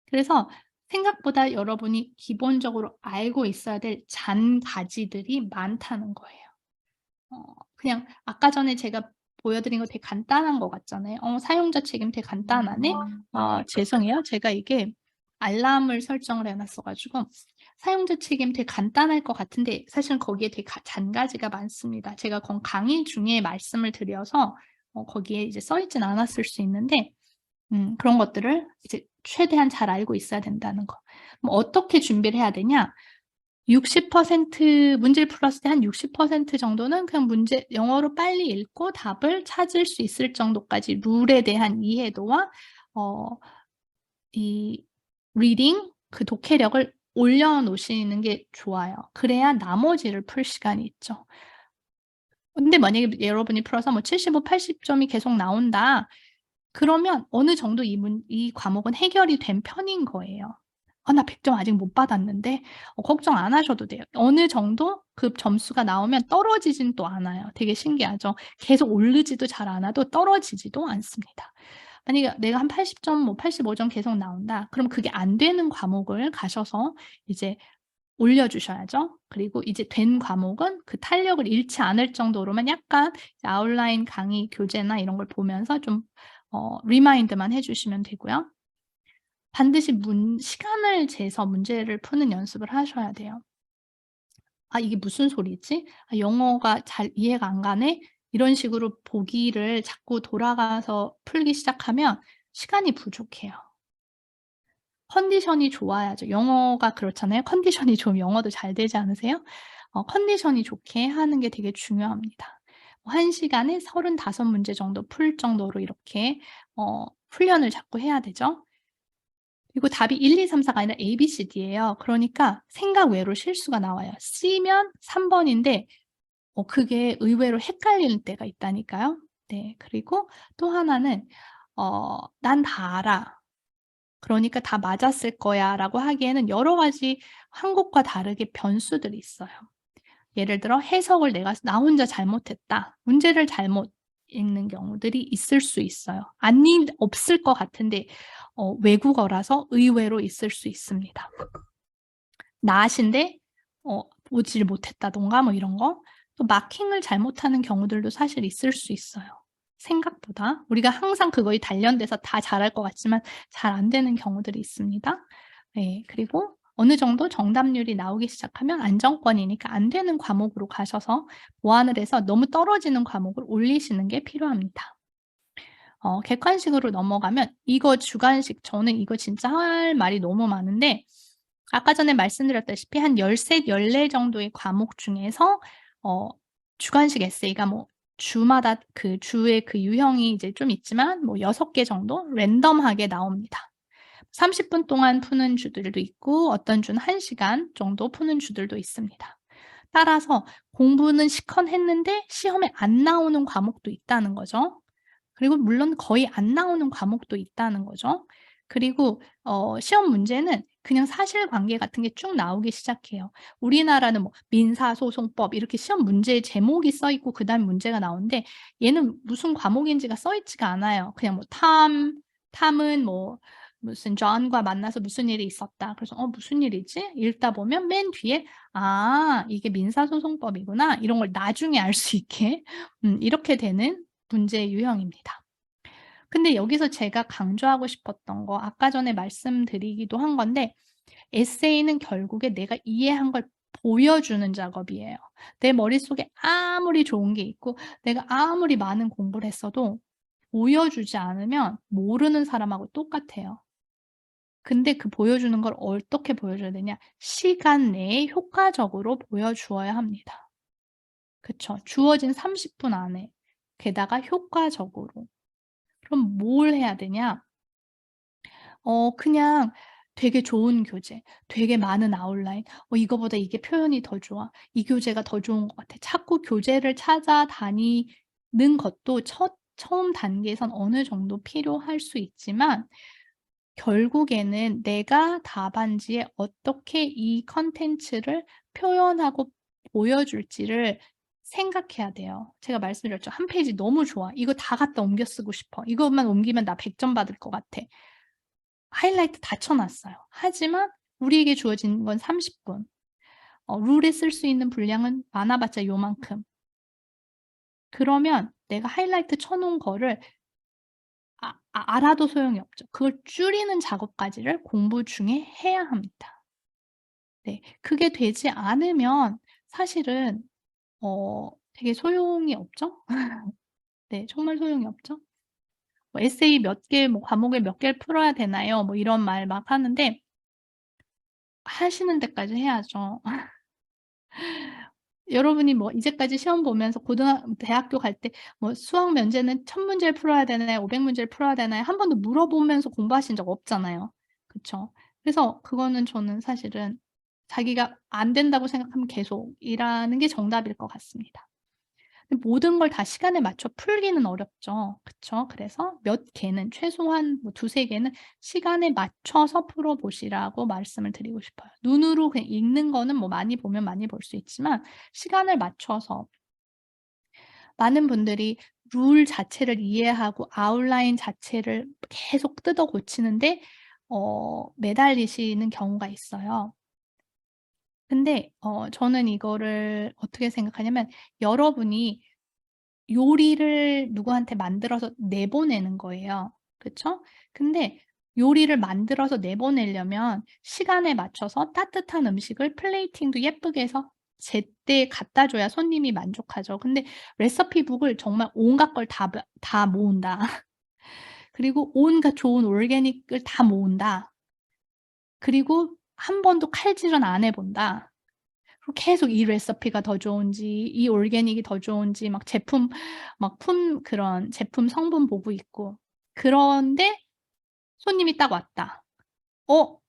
B: 그래서 생각보다 여러분이 기본적으로 알고 있어야 될 잔가지들이 많다는 거예요. 그냥 아까 전에 제가 보여드린 거 되게 간단한 것 같잖아요. 사용자 책임 되게 간단하네? 죄송해요. 제가 이게 알람을 설정을 해놨어 가지고 사용자 책임 되게 간단할 것 같은데 사실은 거기에 되게 잔가지가 많습니다. 제가 강의 중에 말씀을 드려서 거기에 이제 써있진 않았을 수 있는데 그런 것들을 이제 최대한 잘 알고 있어야 된다는 거. 그럼 어떻게 준비를 해야 되냐? 60% 문제를 풀었을 때 한 60% 정도는 그냥 문제 영어로 빨리 읽고 답을 찾을 수 있을 정도까지 룰에 대한 이해도와 이 리딩, 그 독해력을 올려놓으시는 게 좋아요. 그래야 나머지를 풀 시간이 있죠. 근데 만약에 여러분이 풀어서 75, 80점이 계속 나온다. 그러면 어느 정도 이 과목은 해결이 된 편인 거예요. 나 100점 아직 못 받았는데 걱정 안 하셔도 돼요. 어느 정도 그 점수가 나오면 떨어지진 또 않아요. 되게 신기하죠. 계속 오르지도 잘 않아도 떨어지지도 않습니다. 만약에 내가 한 80점, 85점 계속 나온다. 그럼 그게 안 되는 과목을 가셔서 이제 올려주셔야죠. 그리고 이제 된 과목은 그 탄력을 잃지 않을 정도로만 약간 아웃라인 강의 교재나 이런 걸 보면서 좀 리마인드만 해주시면 되고요. 반드시 시간을 재서 문제를 푸는 연습을 하셔야 돼요. 이게 무슨 소리지? 영어가 잘 이해가 안 가네? 이런 식으로 보기를 자꾸 돌아가서 풀기 시작하면 시간이 부족해요. 컨디션이 좋아야죠. 영어가 그렇잖아요. 컨디션이 좋으면 영어도 잘 되지 않으세요? 컨디션이 좋게 하는 게 되게 중요합니다. 1시간에 35문제 정도 풀 정도로 이렇게 훈련을 자꾸 해야 되죠. 그리고 답이 1, 2, 3, 4가 아니라 A, B, C, D예요. 그러니까 생각 외로 실수가 나와요. C면 3번인데 그게 의외로 헷갈릴 때가 있다니까요. 네, 그리고 또 하나는 난 다 알아. 그러니까 다 맞았을 거야 라고 하기에는 여러 가지 한국과 다르게 변수들이 있어요. 예를 들어 해석을 나 혼자 잘못했다. 문제를 잘못 읽는 경우들이 있을 수 있어요. 없을 것 같은데 외국어라서 의외로 있을 수 있습니다. 나신데 보지를 못했다던가 이런 거. 또 마킹을 잘못하는 경우들도 사실 있을 수 있어요. 생각보다 우리가 항상 그거에 단련돼서 다 잘할 것 같지만 잘 안 되는 경우들이 있습니다. 네, 그리고 어느 정도 정답률이 나오기 시작하면 안정권이니까 안 되는 과목으로 가셔서 보완을 해서 너무 떨어지는 과목을 올리시는 게 필요합니다. 객관식으로 넘어가면 이거 주관식, 저는 이거 진짜 할 말이 너무 많은데 아까 전에 말씀드렸다시피 한 13, 14 정도의 과목 중에서 주관식 에세이가 주마다 그 주의 그 유형이 이제 좀 있지만 6개 정도 랜덤하게 나옵니다. 30분 동안 푸는 주들도 있고 어떤 주는 1시간 정도 푸는 주들도 있습니다. 따라서 공부는 시컨 했는데 시험에 안 나오는 과목도 있다는 거죠. 그리고 물론 거의 안 나오는 과목도 있다는 거죠. 그리고 시험 문제는 그냥 사실관계 같은 게 쭉 나오기 시작해요. 우리나라는 뭐 민사소송법 이렇게 시험 문제에 제목이 써 있고 그다음에 문제가 나오는데 얘는 무슨 과목인지가 써 있지가 않아요. 그냥 뭐 탐은 뭐 무슨 존과 만나서 무슨 일이 있었다. 그래서 무슨 일이지? 읽다 보면 맨 뒤에 '아 이게 민사소송법이구나.' 이런 걸 나중에 알 수 있게 이렇게 되는 문제 유형입니다. 근데 여기서 제가 강조하고 싶었던 거 아까 전에 말씀드리기도 한 건데 에세이는 결국에 내가 이해한 걸 보여주는 작업이에요. 내 머릿속에 아무리 좋은 게 있고 내가 아무리 많은 공부를 했어도 보여주지 않으면 모르는 사람하고 똑같아요. 근데 그 보여주는 걸 어떻게 보여줘야 되냐? 시간 내에 효과적으로 보여주어야 합니다. 그쵸. 주어진 30분 안에. 게다가 효과적으로. 그럼 뭘 해야 되냐? 그냥 되게 좋은 교재, 되게 많은 아웃라인, 이거보다 이게 표현이 더 좋아. 이 교재가 더 좋은 것 같아. 자꾸 교재를 찾아다니는 것도 처음 단계에선 어느 정도 필요할 수 있지만 결국에는 내가 답안지에 어떻게 이 컨텐츠를 표현하고 보여줄지를 생각해야 돼요. 제가 말씀드렸죠. 한 페이지 너무 좋아. 이거 다 갖다 옮겨 쓰고 싶어. 이것만 옮기면 나 100점 받을 것 같아. 하이라이트 다 쳐 놨어요. 하지만 우리에게 주어진 건 30분. 룰에 쓸 수 있는 분량은 많아 봤자 요만큼. 그러면 내가 하이라이트 쳐 놓은 거를 알아도 소용이 없죠. 그걸 줄이는 작업까지를 공부 중에 해야 합니다. 네. 그게 되지 않으면 사실은 되게 소용이 없죠. 네. 정말 소용이 없죠. 뭐 에세이 몇 개 뭐 과목에 몇 개를 풀어야 되나요? 뭐 이런 말 막 하는데 하시는 데까지 해야죠. 여러분이 뭐 이제까지 시험 보면서 대학교 갈 때 뭐 수학 문제는 1000 문제를 풀어야 되나요? 500 문제를 풀어야 되나요? 한 번도 물어보면서 공부하신 적 없잖아요. 그쵸? 그래서 그거는 저는 사실은 자기가 안 된다고 생각하면 계속이라는 게 정답일 것 같습니다. 근데 모든 걸 다 시간에 맞춰 풀기는 어렵죠. 그쵸? 그래서 몇 개는 최소한 뭐 2-3 개는 시간에 맞춰서 풀어 보시라고 말씀을 드리고 싶어요. 눈으로 그냥 읽는 거는 뭐 많이 보면 많이 볼 수 있지만 시간을 맞춰서 많은 분들이 룰 자체를 이해하고 아웃라인 자체를 계속 뜯어 고치는데 매달리시는 경우가 있어요. 근데 저는 이거를 어떻게 생각하냐면 여러분이 요리를 누구한테 만들어서 내보내는 거예요. 그쵸? 근데 요리를 만들어서 내보내려면 시간에 맞춰서 따뜻한 음식을 플레이팅도 예쁘게 해서 제때 갖다 줘야 손님이 만족하죠. 근데 레시피북을 정말 온갖 걸 다 모은다. 그리고 온갖 좋은 올게닉을 다 모은다. 그리고 한 번도 칼질은 안 해 본다. 그리고 계속 이 레시피가 더 좋은지 이 올게닉이 더 좋은지 막 그런 제품 성분 보고 있고 그런데 손님이 딱 왔다.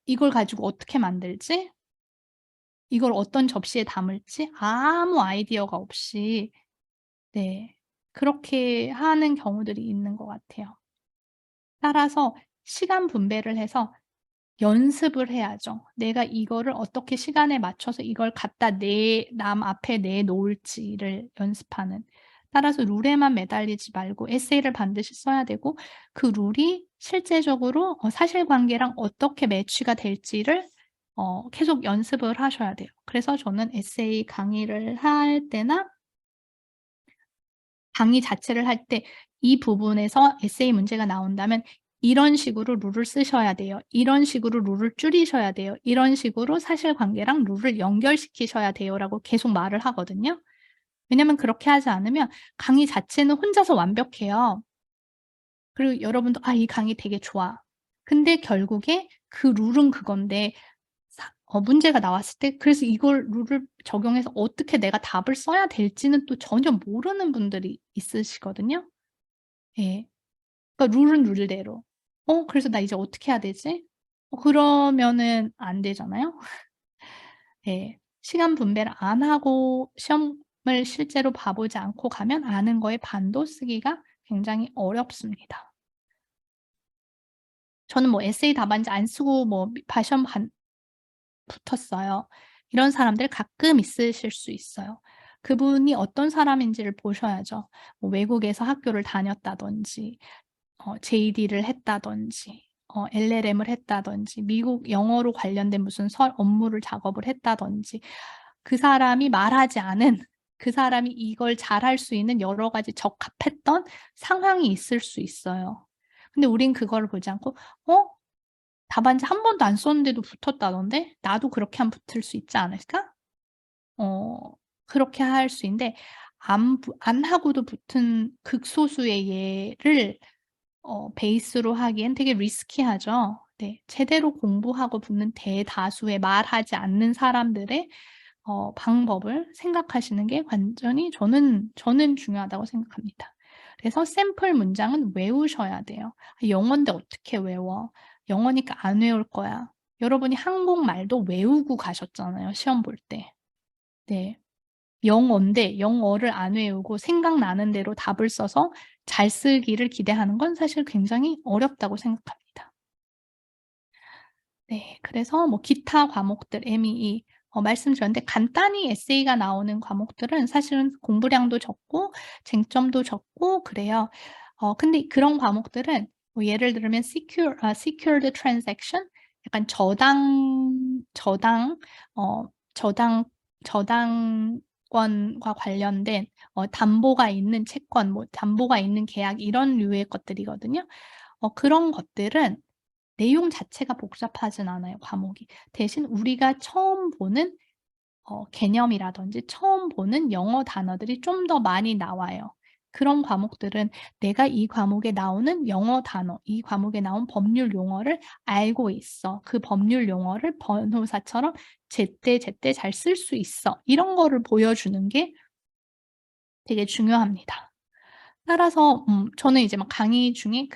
B: 이걸 가지고 어떻게 만들지? 이걸 어떤 접시에 담을지? 아무 아이디어가 없이 네 그렇게 하는 경우들이 있는 것 같아요. 따라서 시간 분배를 해서 연습을 해야죠. 내가 이거를 어떻게 시간에 맞춰서 이걸 갖다 남 앞에 내놓을지를 연습하는. 따라서 룰에만 매달리지 말고 에세이를 반드시 써야 되고 그 룰이 실제적으로 사실관계랑 어떻게 매치가 될지를 계속 연습을 하셔야 돼요. 그래서 저는 에세이 강의를 할 때나 강의 자체를 할 때 이 부분에서 에세이 문제가 나온다면 이런 식으로 룰을 쓰셔야 돼요. 이런 식으로 룰을 줄이셔야 돼요. 이런 식으로 사실관계랑 룰을 연결시키셔야 돼요라고 계속 말을 하거든요. 왜냐면 그렇게 하지 않으면 강의 자체는 혼자서 완벽해요. 그리고 여러분도 '아 이 강의 되게 좋아.' 근데 결국에 그 룰은 그건데 문제가 나왔을 때 그래서 이걸 룰을 적용해서 어떻게 내가 답을 써야 될지는 또 전혀 모르는 분들이 있으시거든요. 예. 그러니까 룰은 룰대로. 그래서 '나 이제 어떻게 해야 되지?' 그러면은 안 되잖아요. 네. 시간 분배를 안 하고 시험을 실제로 봐 보지 않고 가면 아는 거에 반도 쓰기가 굉장히 어렵습니다. 저는 뭐 에세이 답안지 안 쓰고 뭐 시험 붙었어요. 이런 사람들 가끔 있으실 수 있어요. 그분이 어떤 사람인지를 보셔야죠. 뭐 외국에서 학교를 다녔다든지 JD를 했다든지 LLM을 했다든지 미국 영어로 관련된 무슨 업무를 작업을 했다든지 그 사람이 말하지 않은 그 사람이 이걸 잘할 수 있는 여러 가지 적합했던 상황이 있을 수 있어요. 근데 우린 그거를 보지 않고 답안지 한 번도 안 썼는데도 붙었다던데 나도 그렇게 하면 붙을 수 있지 않을까? 그렇게 할 수 있는데 안 하고도 붙은 극소수의 예를 베이스로 하기엔 되게 리스키하죠. 네. 제대로 공부하고 붙는 대다수의 말하지 않는 사람들의 방법을 생각하시는 게 완전히 저는 중요하다고 생각합니다. 그래서 샘플 문장은 외우셔야 돼요. 영어인데 어떻게 외워? 영어니까 안 외울 거야. 여러분이 한국말도 외우고 가셨잖아요, 시험 볼 때. 네. 영어인데 영어를 안 외우고 생각나는 대로 답을 써서 잘 쓰기를 기대하는 건 사실 굉장히 어렵다고 생각합니다. 네. 그래서 뭐 기타 과목들 MEE 말씀드렸는데 간단히 에세이가 나오는 과목들은 사실은 공부량도 적고 쟁점도 적고 그래요. 근데 그런 과목들은 뭐 예를 들면 secured transaction 약간 저당권과 관련된 담보가 있는 채권, 뭐 담보가 있는 계약 이런 류의 것들이거든요. 그런 것들은 내용 자체가 복잡하진 않아요, 과목이. 대신 우리가 처음 보는 개념이라든지 처음 보는 영어 단어들이 좀 더 많이 나와요. 그런 과목들은 내가 이 과목에 나오는 영어 단어, 이 과목에 나온 법률 용어를 알고 있어. 그 법률 용어를 변호사처럼 제때 잘 쓸 수 있어. 이런 거를 보여주는 게 되게 중요합니다. 따라서 저는 이제 막 강의 중에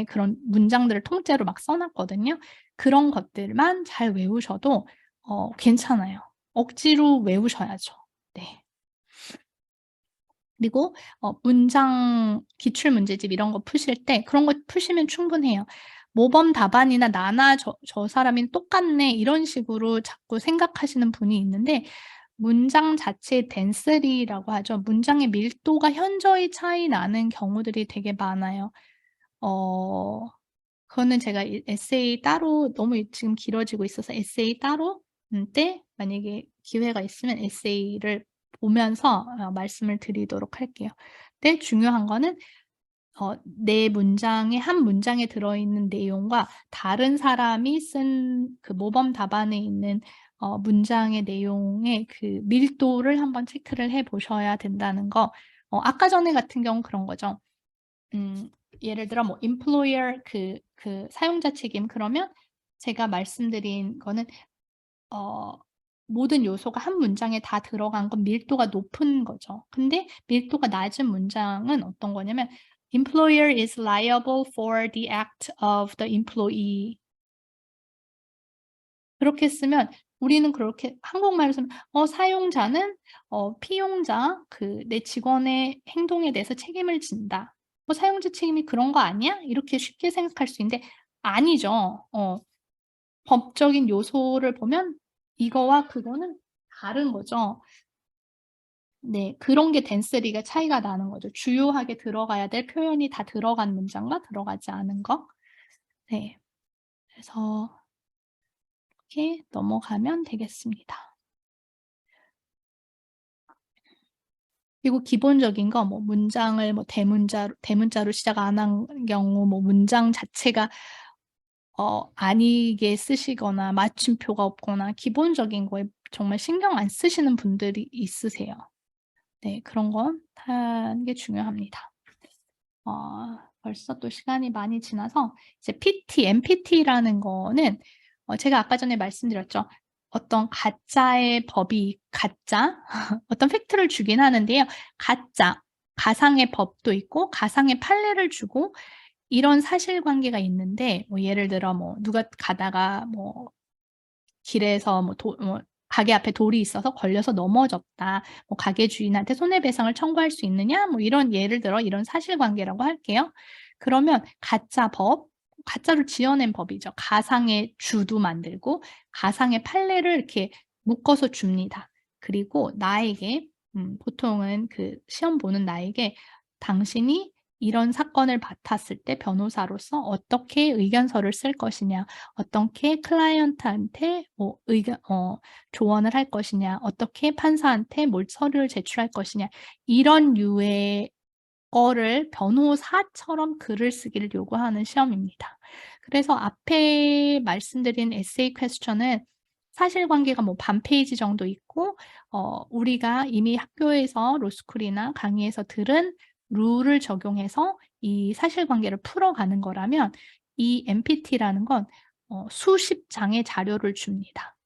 B: 그런 문장들을 통째로 막 써 놨거든요. 그런 것들만 잘 외우셔도 괜찮아요. 억지로 외우셔야죠. 네. 그리고 문장 기출 문제집 이런 거 푸실 때 그런 거 푸시면 충분해요. 모범 답안이나 나나 저 사람이 똑같네 이런 식으로 자꾸 생각하시는 분이 있는데 문장 자체의 덴시티라고 하죠. 문장의 밀도가 현저히 차이 나는 경우들이 되게 많아요. 그거는 제가 에세이 따로 너무 지금 길어지고 있어서 에세이 따로 때 만약에 기회가 있으면 에세이를 보면서 말씀을 드리도록 할게요. 근데 중요한 거는 내 문장의 한 문장에 들어있는 내용과 다른 사람이 쓴 그 모범 답안에 있는 문장의 내용의 그 밀도를 한번 체크를 해 보셔야 된다는 거. 아까 전에 같은 경우 그런 거죠. 예를 들어 뭐 employer 그 사용자 책임 그러면 제가 말씀드린 거는 모든 요소가 한 문장에 다 들어간 건 밀도가 높은 거죠. 근데 밀도가 낮은 문장은 어떤 거냐면 employer is liable for the act of the employee. 그렇게 쓰면 우리는 그렇게 한국말로 쓰면 사용자는 피용자 내 직원의 행동에 대해서 책임을 진다. 사용자 책임이 그런 거 아니야? 이렇게 쉽게 생각할 수 있는데 아니죠. 법적인 요소를 보면 이거와 그거는 다른 거죠. 네. 그런 게 덴시티가 차이가 나는 거죠. 주요하게 들어가야 될 표현이 다 들어간 문장과 들어가지 않은 거. 네. 그래서 이렇게 넘어가면 되겠습니다. 그리고 기본적인 거 뭐 문장을 뭐 대문자로 시작 안 한 경우 뭐 문장 자체가 아니게 쓰시거나 맞춤표가 없거나 기본적인 거에 정말 신경 안 쓰시는 분들이 있으세요. 네. 그런 건 하는 게 중요합니다. 벌써 또 시간이 많이 지나서 이제 MPT라는 거는 제가 아까 전에 말씀드렸죠. 어떤 가짜의 법이 어떤 팩트를 주긴 하는데요. 가상의 법도 있고 가상의 판례를 주고 이런 사실관계가 있는데 뭐 예를 들어 뭐 누가 가다가 뭐 길에서 뭐 가게 앞에 돌이 있어서 걸려서 넘어졌다. 뭐 가게 주인한테 손해배상을 청구할 수 있느냐? 뭐 이런 예를 들어 이런 사실관계라고 할게요. 그러면 가짜로 지어낸 법이죠. 가상의 주도 만들고 가상의 판례를 이렇게 묶어서 줍니다. 그리고 나에게 보통은 그 시험 보는 나에게 당신이 이런 사건을 맡았을 때 변호사로서 어떻게 의견서를 쓸 것이냐, 어떻게 클라이언트한테 뭐 조언을 할 것이냐, 어떻게 판사한테 뭘 서류를 제출할 것이냐, 이런 류의 거를 변호사처럼 글을 쓰기를 요구하는 시험입니다. 그래서 앞에 말씀드린 에세이 퀘스천은 사실관계가 뭐 반 페이지 정도 있고 우리가 이미 학교에서 로스쿨이나 강의에서 들은 룰을 적용해서 이 사실관계를 풀어가는 거라면 이 MPT라는 건 수십 장의 자료를 줍니다.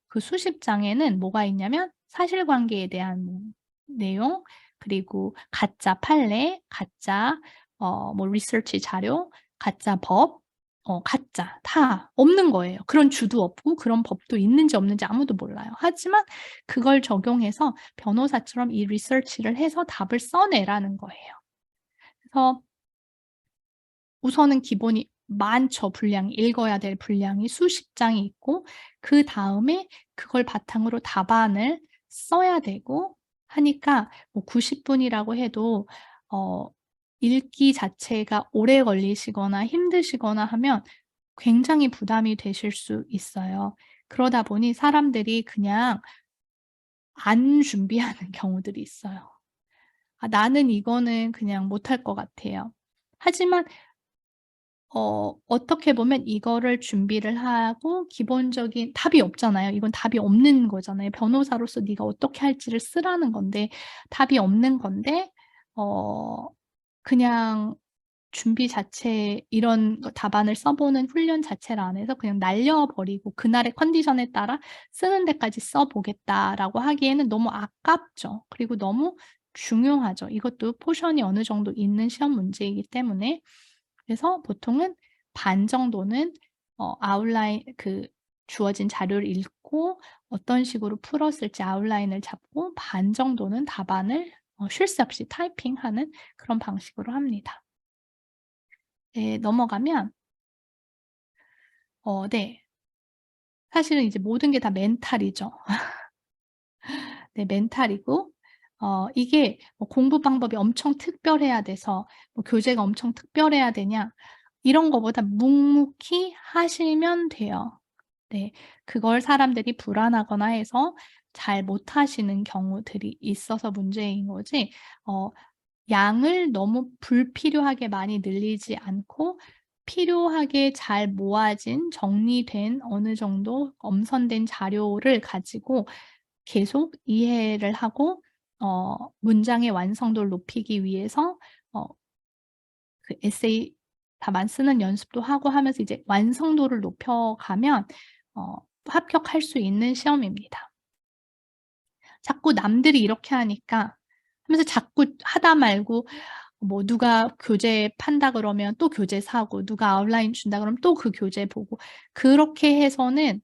B: 그 수십 장에는 뭐가 있냐면 사실관계에 대한 뭐 내용, 그리고 가짜 판례, 가짜 뭐 리서치 자료, 가짜 법, 가짜 다 없는 거예요. 그런 주도 없고 그런 법도 있는지 없는지 아무도 몰라요. 하지만 그걸 적용해서 변호사처럼 이 리서치를 해서 답을 써내라는 거예요. 그래서 우선은 기본이 많죠, 분량이. 읽어야 될 분량이 수십 장이 있고 그다음에 그걸 바탕으로 답안을 써야 되고 하니까 뭐 90분이라고 해도 읽기 자체가 오래 걸리시거나 힘드시거나 하면 굉장히 부담이 되실 수 있어요. 그러다 보니 사람들이 그냥 안 준비하는 경우들이 있어요. '아 나는 이거는 그냥 못할 것 같아요.' 하지만 어떻게 보면 이거를 준비를 하고 기본적인 답이 없잖아요. 이건 답이 없는 거잖아요. 변호사로서 네가 어떻게 할지를 쓰라는 건데 답이 없는 건데 어 그냥 준비 자체 이런 거 답안을 써 보는 훈련 자체를 안 해서 그냥 날려 버리고 '그날의 컨디션에 따라 쓰는 데까지 써 보겠다.'라고 하기에는 너무 아깝죠. 그리고 너무 중요하죠. 이것도 포션이 어느 정도 있는 시험 문제이기 때문에. 그래서 보통은 반 정도는 아웃라인 그 주어진 자료를 읽고 어떤 식으로 풀었을지 아웃라인을 잡고 반 정도는 답안을 쉴 새 없이 타이핑하는 그런 방식으로 합니다. 네, 넘어가면 네. 사실은 이제 모든 게 다 멘탈이죠. 네, 멘탈이고 이게 뭐 공부 방법이 엄청 특별해야 돼서 뭐 교재가 엄청 특별해야 되냐 이런 거보다 묵묵히 하시면 돼요. 네. 그걸 사람들이 불안하거나 해서 잘 못하시는 경우들이 있어서 문제인 거지 양을 너무 불필요하게 많이 늘리지 않고 필요하게 잘 모아진 정리된 어느 정도 엄선된 자료를 가지고 계속 이해를 하고 문장의 완성도를 높이기 위해서 어 그 에세이 답안 쓰는 연습도 하고 하면서 이제 완성도를 높여가면 어 합격할 수 있는 시험입니다. 자꾸 남들이 이렇게 하니까 하면서 자꾸 하다 말고 뭐 누가 교재 판다 그러면 또 교재 사고 누가 아웃라인 준다 그러면 또 그 교재 보고 그렇게 해서는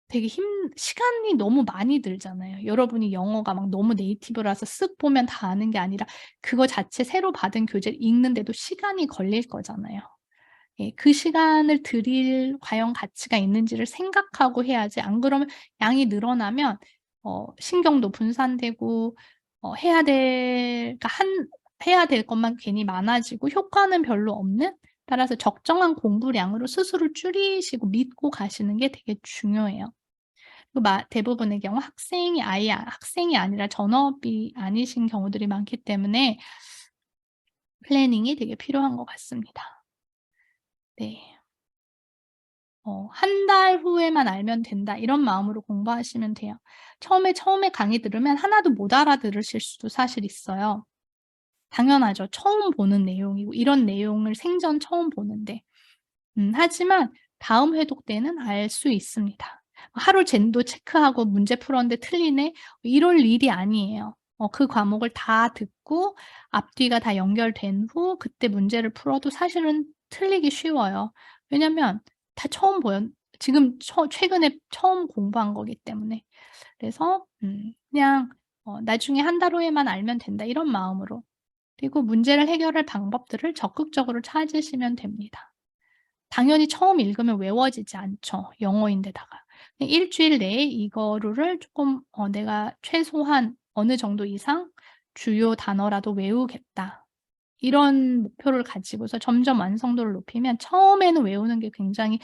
B: 되게 시간이 너무 많이 들잖아요. 여러분이 영어가 막 너무 네이티브라서 쓱 보면 다 아는 게 아니라 그거 자체 새로 받은 교재를 읽는데도 시간이 걸릴 거잖아요. 예, 그 시간을 들일 과연 가치가 있는지를 생각하고 해야지 안 그러면 양이 늘어나면 신경도 분산되고 해야 될 것만 괜히 많아지고 효과는 별로 없는 따라서 적정한 공부량으로 스스로 줄이시고 믿고 가시는 게 되게 중요해요. 그 대부분의 경우 학생이 아니라 전업이 아니신 경우들이 많기 때문에 플래닝이 되게 필요한 것 같습니다. 네. '한 달 후에만 알면 된다.' 이런 마음으로 공부하시면 돼요. 처음에 강의 들으면 하나도 못 알아들으실 수도 사실 있어요. 당연하죠. 처음 보는 내용이고 이런 내용을 생전 처음 보는데. 하지만 다음 회독 때는 알 수 있습니다. 하루 젠도 체크하고 문제 풀었는데 틀리네 이럴 일이 아니에요. 그 과목을 다 듣고 앞뒤가 다 연결된 후 그때 문제를 풀어도 사실은 틀리기 쉬워요. 왜냐면 다 지금 최근에 처음 공부한 거기 때문에. 그래서 그냥 '나중에 한 달 후에만 알면 된다.' 이런 마음으로. 그리고 문제를 해결할 방법들을 적극적으로 찾으시면 됩니다. 당연히 처음 읽으면 외워지지 않죠, 영어인데다가. 일 주일 내에 이거를 쪼끔 내가 최소한 어느 정도 이상 주요 단어라도 외우겠다. 이런 목표를 가지고서 점점 완성도를 높이면 처음에는 외우는 게 굉장히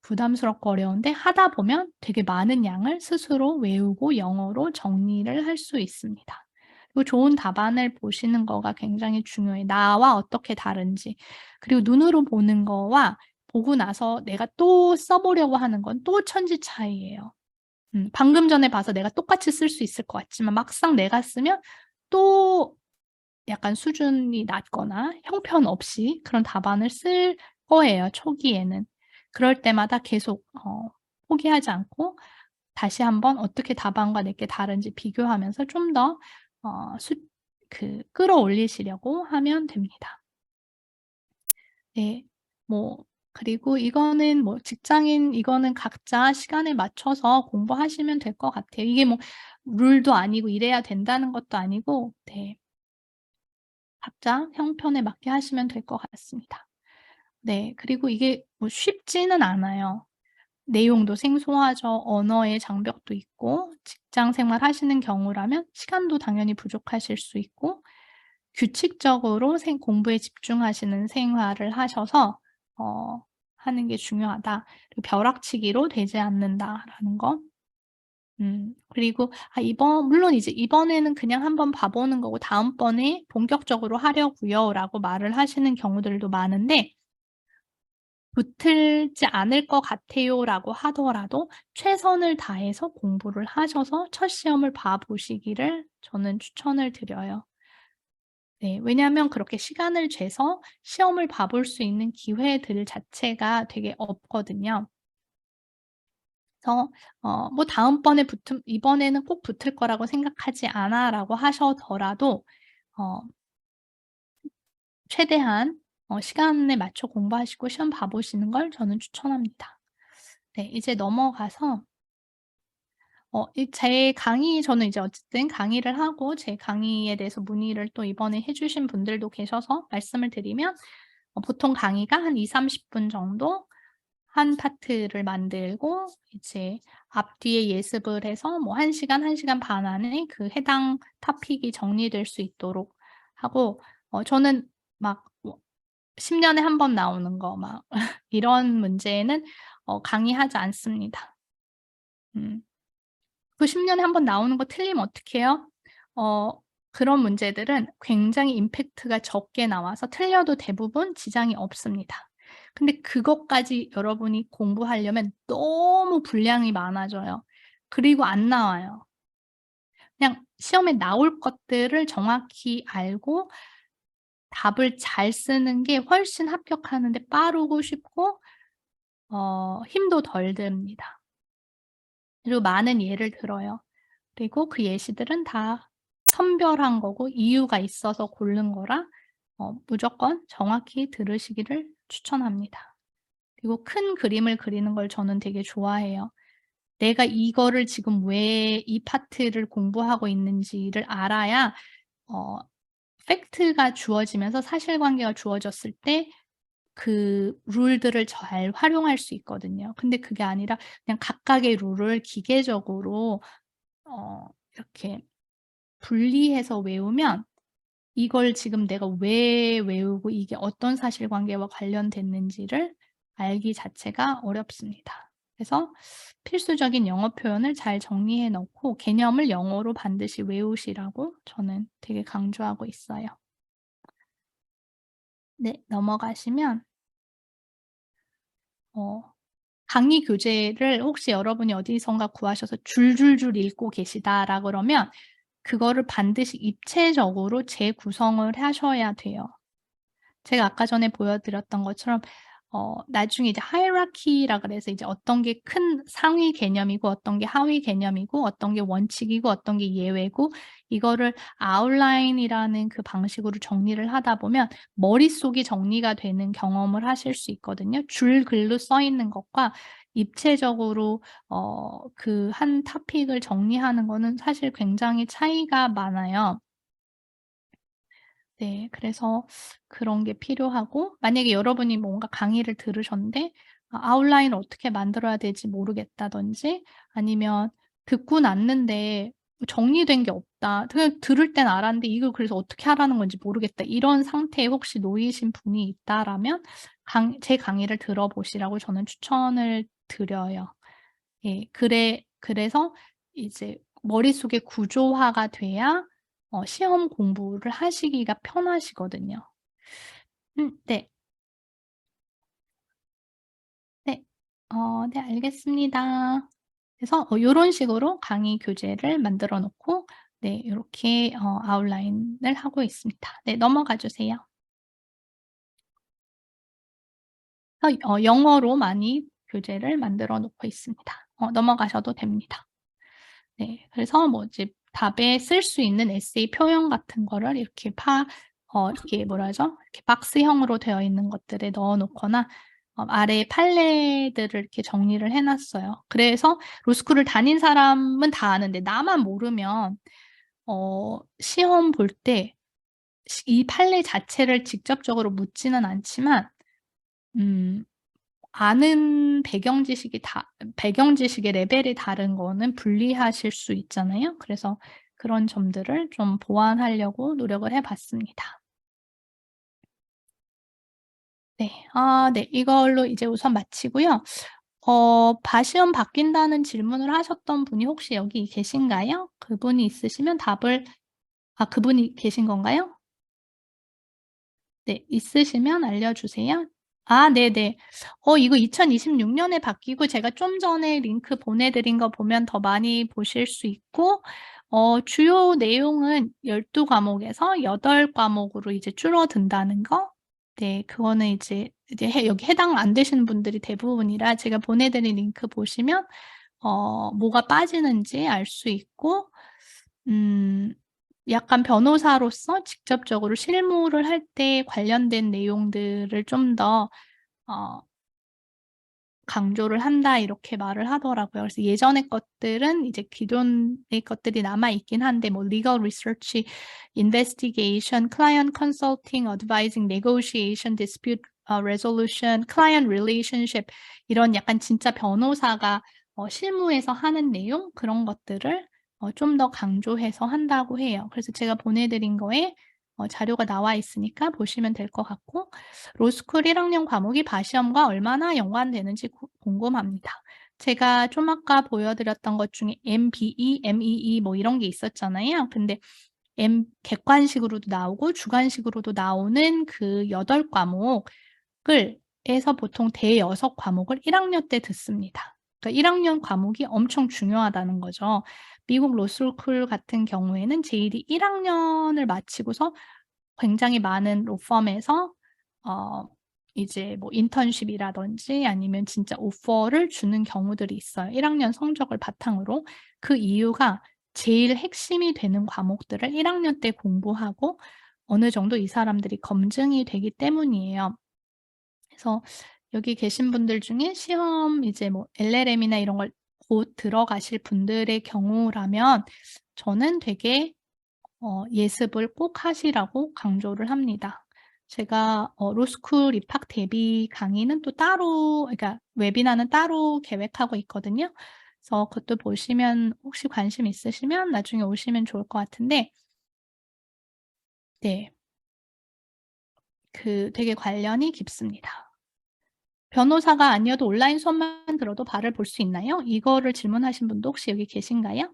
B: 부담스럽고 어려운데 하다 보면 되게 많은 양을 스스로 외우고 영어로 정리를 할 수 있습니다. 그리고 좋은 답안을 보시는 거가 굉장히 중요해요. 나와 어떻게 다른지. 그리고 눈으로 보는 거와 보고 나서 내가 또 써 보려고 하는 건 또 천지 차이예요. 방금 전에 봐서 내가 똑같이 쓸 수 있을 것 같지만 막상 내가 쓰면 또 약간 수준이 낮거나 형편없이 그런 답안을 쓸 거예요, 초기에는. 그럴 때마다 계속 포기하지 않고 다시 한번 어떻게 답안과 내게 다른지 비교하면서 좀 더 어 수 끌어올리시려고 하면 됩니다. 네. 뭐 그리고 이거는 뭐 직장인 이거는 각자 시간에 맞춰서 공부하시면 될 것 같아요. 이게 뭐 룰도 아니고 이래야 된다는 것도 아니고 네. 각자 형편에 맞게 하시면 될 것 같습니다. 네. 그리고 이게 뭐 쉽지는 않아요. 내용도 생소하죠. 언어의 장벽도 있고 직장 생활 하시는 경우라면 시간도 당연히 부족하실 수 있고 규칙적으로 공부에 집중하시는 생활을 하셔서 어 하는 게 중요하다. 그리고 '벼락치기로 되지 않는다.'라는 거. 그리고 물론 이제 "이번에는 그냥 한번 봐 보는 거고 다음번에 본격적으로 하려고요."라고 말을 하시는 경우들도 많은데 "붙지 않을 것 같아요."라고 하더라도 최선을 다해서 공부를 하셔서 첫 시험을 봐 보시기를 저는 추천을 드려요. 네. 왜냐하면 그렇게 시간을 재서 시험을 봐 볼 수 있는 기회들 자체가 되게 없거든요. 그래서 뭐 "다음번에 붙음 이번에는 꼭 붙을 거라고 생각하지 않아."라고 하시더라도 어 최대한 시간에 맞춰 공부하시고 시험 봐 보시는 걸 저는 추천합니다. 네. 이제 넘어가서 제 강의 저는 이제 어쨌든 강의를 하고 제 강의에 대해서 문의를 또 이번에 해 주신 분들도 계셔서 말씀을 드리면 보통 강의가 한 20-30분 정도 한 파트를 만들고 이제 앞뒤에 예습을 해서 뭐 1 시간, 1 시간 반 안에 그 해당 토픽이 정리될 수 있도록 하고 저는 막 뭐 10 년에 한 번 나오는 거 막 이런 문제는 강의하지 않습니다. 음. 그 10 년에 한 번 나오는 거 틀리면 어떡해요? 어 그런 문제들은 굉장히 임팩트가 적게 나와서 틀려도 대부분 지장이 없습니다. 근데 그것까지 여러분이 공부하려면 너무 분량이 많아져요. 그리고 안 나와요. 그냥 시험에 나올 것들을 정확히 알고 답을 잘 쓰는 게 훨씬 합격하는 데 빠르고 쉽고 힘도 덜 듭니다. 그리고 많은 예를 들어요. 그리고 그 예시들은 다 선별한 거고 이유가 있어서 고른 거라 무조건 정확히 들으시기를 추천합니다. 그리고 큰 그림을 그리는 걸 저는 되게 좋아해요. 내가 이거를 지금 왜 이 파트를 공부하고 있는지를 알아야 어 팩트가 주어지면서 사실관계가 주어졌을 때 그 룰들을 잘 활용할 수 있거든요. 근데 그게 아니라 그냥 각각의 룰을 기계적으로 이렇게 분리해서 외우면 이걸 지금 내가 왜 외우고 이게 어떤 사실관계와 관련됐는지를 알기 자체가 어렵습니다. 그래서 필수적인 영어 표현을 잘 정리해 놓고 개념을 영어로 반드시 외우시라고 저는 되게 강조하고 있어요. 네. 넘어가시면 어 강의 교재를 혹시 여러분이 어디선가 구하셔서 줄줄줄 읽고 계시다라 그러면 그거를 반드시 입체적으로 재구성을 하셔야 돼요. 제가 아까 전에 보여 드렸던 것처럼 나중에 이제 하이라키라 그래서 이제 어떤 게 큰 상위 개념이고 어떤 게 하위 개념이고 어떤 게 원칙이고 어떤 게 예외고 이거를 아웃라인이라는 그 방식으로 정리를 하다 보면 머릿속이 정리가 되는 경험을 하실 수 있거든요. 줄글로 써 있는 것과 입체적으로 그 한 토픽을 정리하는 거는 사실 굉장히 차이가 많아요. 네. 그래서 그런 게 필요하고 만약에 여러분이 뭔가 강의를 들으셨는데 아웃라인을 어떻게 만들어야 될지 모르겠다든지 아니면 듣고 났는데 정리된 게 없다. 그냥 들을 땐 알았는데 이걸 그래서 어떻게 하라는 건지 모르겠다. 이런 상태에 혹시 놓이신 분이 있다라면 제 강의를 들어보시라고 저는 추천을 드려요. 예. 그래서 이제 머릿속에 구조화가 돼야 시험 공부를 하시기가 편하시거든요. 네. 네. 네 알겠습니다. 그래서 요런 식으로 강의 교재를 만들어 놓고 네 요렇게 아웃라인을 하고 있습니다. 네 넘어가 주세요. 영어로 많이 교재를 만들어 놓고 있습니다. 넘어가셔도 됩니다. 네. 그래서 뭐 이제 답에 쓸 수 있는 에세이 표현 같은 거를 이렇게 이렇게 뭐라 하죠? 이렇게 박스형으로 되어 있는 것들에 넣어 놓거나 아래에 판례들을 이렇게 정리를 해 놨어요. 그래서 로스쿨을 다닌 사람은 다 아는데 나만 모르면 시험 볼 때 이 판례 자체를 직접적으로 묻지는 않지만 음 아는 배경 지식의 레벨이 다른 거는 분리하실 수 있잖아요. 그래서 그런 점들을 좀 보완하려고 노력을 해 봤습니다. 네. 네. 이걸로 이제 우선 마치고요. 바시험 바뀐다는 질문을 하셨던 분이 혹시 여기 계신가요? 그분이 있으시면 답을 그분이 계신 건가요? 네. 있으시면 알려주세요. 네네. 이거 2026 년에 바뀌고 제가 좀 전에 링크 보내 드린 거 보면 더 많이 보실 수 있고 주요 내용은 12 과목에서 8 과목으로 이제 줄어든다는 거. 네. 그거는 이제 여기 해당 안 되시는 분들이 대부분이라 제가 보내 드린 링크 보시면 뭐가 빠지는지 알 수 있고 음 약간 변호사로서 직접적으로 실무를 할 때 관련된 내용들을 좀 더 어 "강조를 한다." 이렇게 말을 하더라고요. 그래서 예전의 것들은 이제 기존의 것들이 남아 있긴 한데 뭐 legal research, investigation, client consulting, advising, negotiation, dispute resolution, client relationship 이런 약간 진짜 변호사가 실무에서 하는 내용 그런 것들을 좀 더 강조해서 한다고 해요. 그래서 제가 보내 드린 거에 자료가 나와 있으니까 보시면 될 것 같고 로스쿨 1 학년 과목이 바시험과 얼마나 연관되는지 궁금합니다. 제가 좀 아까 보여 드렸던 것 중에 MBE, MEE 뭐 이런 게 있었잖아요. 근데 객관식으로도 나오고 주관식으로도 나오는 그 8 과목을 에서 보통 대6 과목을 1 학년 때 듣습니다. 그러니까 1 학년 과목이 엄청 중요하다는 거죠. 미국 로스쿨 같은 경우에는 제1이 1 학년을 마치고서 굉장히 많은 로펌에서 어 이제 뭐 인턴십이라든지 아니면 진짜 오퍼를 주는 경우들이 있어요, 1 학년 성적을 바탕으로. 그 이유가 제일 핵심이 되는 과목들을 1 학년 때 공부하고 어느 정도 이 사람들이 검증이 되기 때문이에요. 그래서 여기 계신 분들 중에 시험 이제 뭐 LLM이나 이런 걸 곧 들어가실 분들의 경우라면 저는 되게 예습을 꼭 하시라고 강조를 합니다. 제가 로스쿨 입학 대비 강의는 또 따로 그러니까 웨비나는 따로 계획하고 있거든요. 그래서 그것도 보시면 혹시 관심 있으시면 나중에 오시면 좋을 것 같은데 네. 되게 관련이 깊습니다. 변호사가 아니어도 온라인 수업만 들어도 발을 볼 수 있나요? 이거를 질문하신 분도 혹시 여기 계신가요?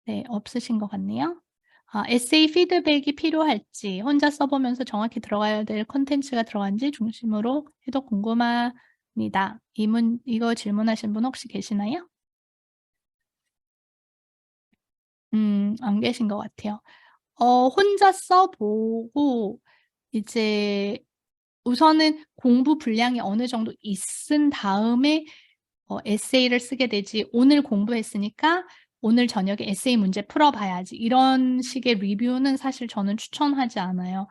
B: 네. 없으신 것 같네요. 에세이 피드백이 필요할지 혼자 써 보면서 정확히 들어가야 될 콘텐츠가 들어간지 중심으로 해도 궁금합니다. 이거 질문하신 분 혹시 계시나요? 안 계신 것 같아요. 혼자 써보고 이제 우선은 공부 분량이 어느 정도 있은 다음에 에세이를 쓰게 되지, 오늘 공부했으니까 오늘 저녁에 에세이 문제 풀어봐야지, 이런 식의 리뷰는 사실 저는 추천하지 않아요.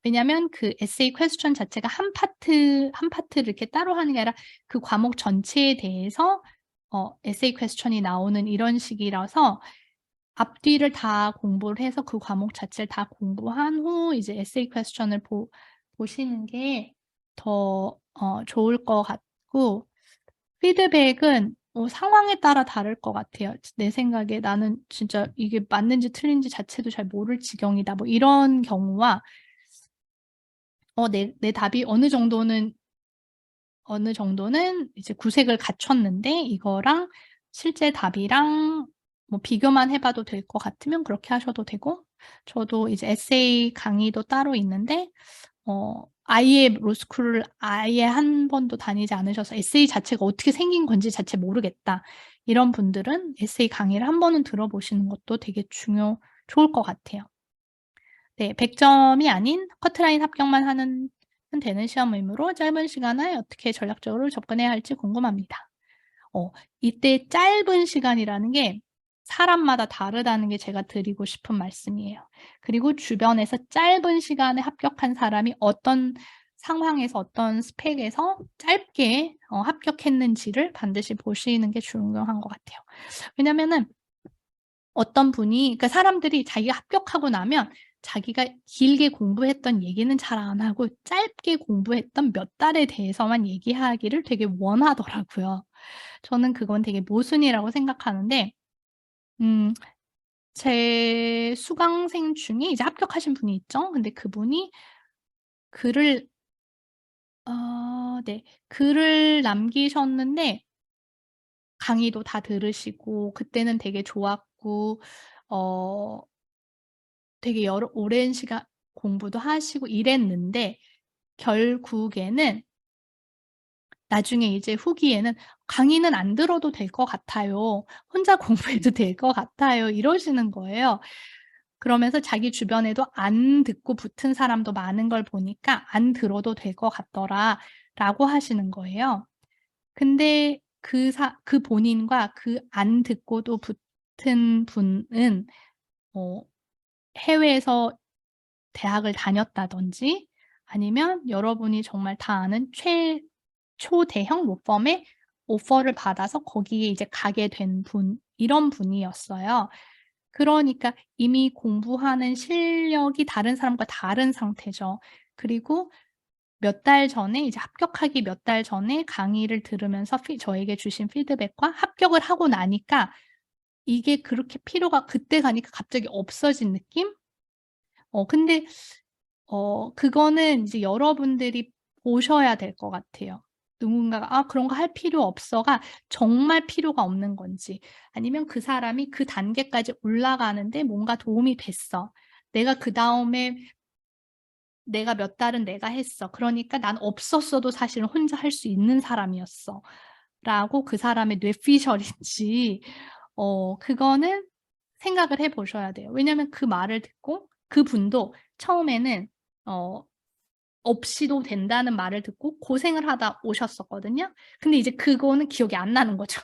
B: 왜냐면 그 에세이 퀘스천 자체가 한 파트를 이렇게 따로 하는 게 아니라 그 과목 전체에 대해서 에세이 퀘스천이 나오는 이런 식이라서 앞뒤를 다 공부를 해서 그 과목 자체를 다 공부한 후 이제 에세이 퀘스천을 보시는 게 더 좋을 것 같고, 피드백은 상황에 따라 다를 것 같아요. 내 생각에 나는 진짜 이게 맞는지 틀린지 자체도 잘 모를 지경이다, 뭐 이런 경우와 내 답이 어느 정도는 이제 구색을 갖췄는데 이거랑 실제 답이랑 뭐 비교만 해봐도 될 것 같으면 그렇게 하셔도 되고, 저도 이제 에세이 강의도 따로 있는데 아예 로스쿨을 아예 한 번도 다니지 않으셔서 에세이 자체가 어떻게 생긴 건지 자체 모르겠다, 이런 분들은 에세이 강의를 한 번은 들어보시는 것도 되게 좋을 것 같아요. 네, 100점이 아닌 커트라인 합격만 하는 되는 시험이므로 짧은 시간에 어떻게 전략적으로 접근해야 할지 궁금합니다. 이때 짧은 시간이라는 게 사람마다 다르다는 게 제가 드리고 싶은 말씀이에요. 그리고 주변에서 짧은 시간에 합격한 사람이 어떤 상황에서 어떤 스펙에서 짧게 합격했는지를 반드시 보시는 게 중요한 것 같아요. 왜냐면은 어떤 분이, 그러니까 사람들이 자기가 합격하고 나면 자기가 길게 공부했던 얘기는 잘 안 하고 짧게 공부했던 몇 달에 대해서만 얘기하기를 되게 원하더라고요. 저는 그건 되게 모순이라고 생각하는데, 제 수강생 중에 이제 합격하신 분이 있죠. 근데 그분이 글을 글을 남기셨는데 강의도 다 들으시고 그때는 되게 좋았고 되게 오랜 시간 공부도 하시고 이랬는데, 결국에는 나중에 이제 후기에는 "강의는 안 들어도 될 것 같아요. 혼자 공부해도 될 것 같아요." 이러시는 거예요. 그러면서 자기 주변에도 안 듣고 붙은 사람도 많은 걸 보니까 "안 들어도 될 것 같더라."라고 하시는 거예요. 근데 그 본인과 그 안 듣고도 붙은 분은 해외에서 대학을 다녔다든지, 아니면 여러분이 정말 다 아는 초대형 로펌의 오퍼를 받아서 거기에 이제 가게 된 이런 분이었어요. 그러니까 이미 공부하는 실력이 다른 사람과 다른 상태죠. 그리고 몇 달 전에 이제 합격하기 몇 달 전에 강의를 들으면서 저에게 주신 피드백과 합격을 하고 나니까 이게 그렇게 필요가 그때 가니까 갑자기 없어진 느낌? 근데 그거는 이제 여러분들이 보셔야 될 것 같아요. 누군가가 '아 그런 거 할 필요 없어.'가 정말 필요가 없는 건지, 아니면 그 사람이 그 단계까지 올라가는데 뭔가 도움이 됐어. 내가 몇 달은 내가 했어. 그러니까 난 없었어도 사실은 혼자 할 수 있는 사람이었어. 라고 그 사람의 뇌피셜인지 그거는 생각을 해 보셔야 돼요. 왜냐하면 그 말을 듣고 그분도 처음에는 어 없이도 된다는 말을 듣고 고생을 하다 오셨었거든요. 근데 이제 그거는 기억이 안 나는 거죠.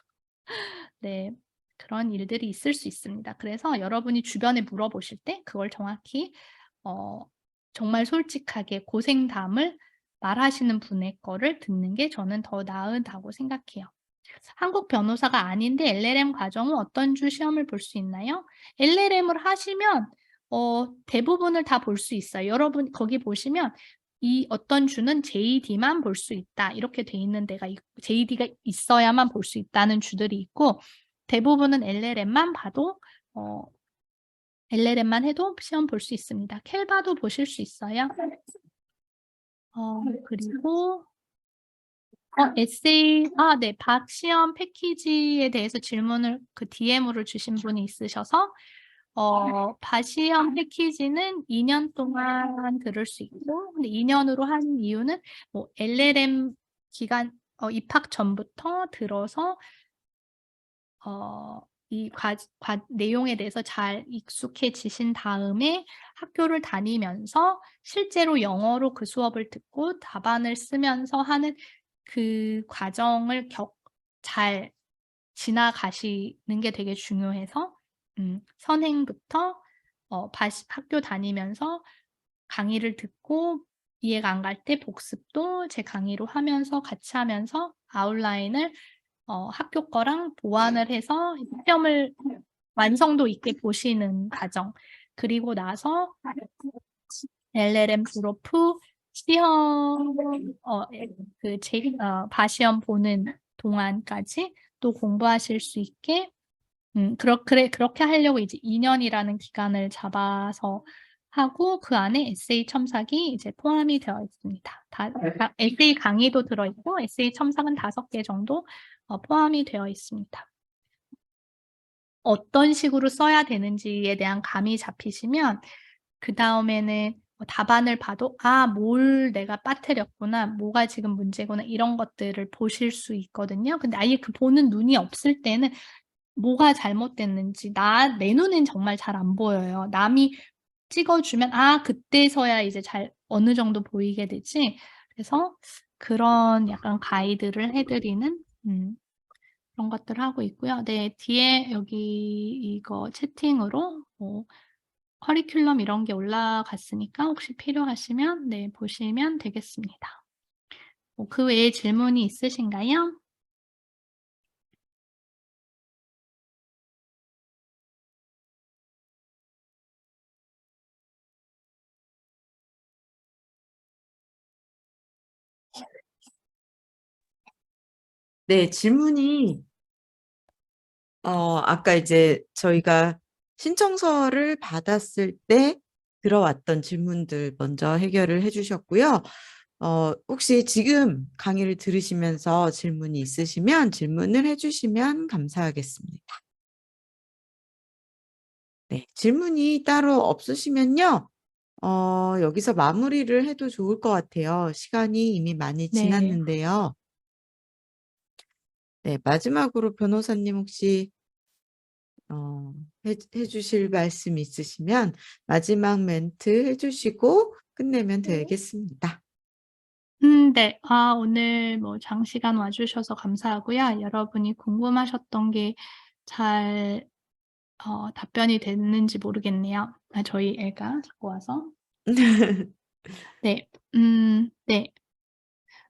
B: 네. 그런 일들이 있을 수 있습니다. 그래서 여러분이 주변에 물어보실 때 그걸 정확히 어 정말 솔직하게 고생담을 말하시는 분의 거를 듣는 게 저는 더 나으다고 생각해요. 한국 변호사가 아닌데 LLM 과정 후 어떤 주 시험을 볼 수 있나요? LLM을 하시면 대부분을 다 볼 수 있어요. 여러분 거기 보시면 이 어떤 주는 JD만 볼 수 있다, 이렇게 돼 있는 데가 JD가 있어야만 볼 수 있다는 주들이 있고, 대부분은 LLM만 봐도 LLM만 해도 시험 볼 수 있습니다. 캘바도 보실 수 있어요. 그리고 에세이, 네, 박시험 패키지에 대해서 질문을 DM으로 주신 분이 있으셔서 박시험 패키지는 2년 동안 들을 수 있고, 근데 2년으로 한 이유는 뭐 LLM 기간 입학 전부터 들어서 이 내용에 대해서 잘 익숙해지신 다음에 학교를 다니면서 실제로 영어로 그 수업을 듣고 답안을 쓰면서 하는 그 과정을 잘 지나가시는 게 되게 중요해서 선행부터 학교 다니면서 강의를 듣고 이해가 안 갈 때 복습도 제 강의로 하면서 같이 하면서 아웃라인을 학교 거랑 보완을 해서 시험을 완성도 있게 보시는 과정. 그리고 나서 LLM 졸업 후 시험 바시험 보는 동안까지 또 공부하실 수 있게 그렇게 하려고 이제 2년이라는 기간을 잡아서 하고 그 안에 에세이 첨삭이 이제 포함이 되어 있습니다. 에세이 강의도 들어있고 에세이 첨삭은 5개 정도 포함이 되어 있습니다. 어떤 식으로 써야 되는지에 대한 감이 잡히시면 그 다음에는 답안을 봐도 뭘 내가 빠뜨렸구나, 뭐가 지금 문제구나 이런 것들을 보실 수 있거든요. 근데 아예 그 보는 눈이 없을 때는 뭐가 잘못됐는지 내 눈엔 정말 잘 안 보여요. 남이 찍어주면 그때서야 이제 어느 정도 보이게 되지. 그래서 그런 약간 가이드를 해드리는 그런 것들을 하고 있고요. 네, 뒤에 여기 이거 채팅으로 커리큘럼 이런 게 올라갔으니까 혹시 필요하시면 네, 보시면 되겠습니다. 그 외에 질문이 있으신가요?
A: 네, 질문이 아까 이제 저희가 신청서를 받았을 때 들어왔던 질문들 먼저 해결을 해주셨고요. 혹시 지금 강의를 들으시면서 질문이 있으시면 질문을 해주시면 감사하겠습니다. 네, 질문이 따로 없으시면요. 여기서 마무리를 해도 좋을 것 같아요. 시간이 이미 많이
B: 네.
A: 지났는데요. 네, 마지막으로 변호사님 혹시 해주실 말씀 있으시면 마지막 멘트 해주시고 끝내면 되겠습니다.
B: 네. 오늘 장시간 와주셔서 감사하고요. 여러분이 궁금하셨던 게 잘 답변이 됐는지 모르겠네요. 저희 애가 자꾸 와서. 네. 네.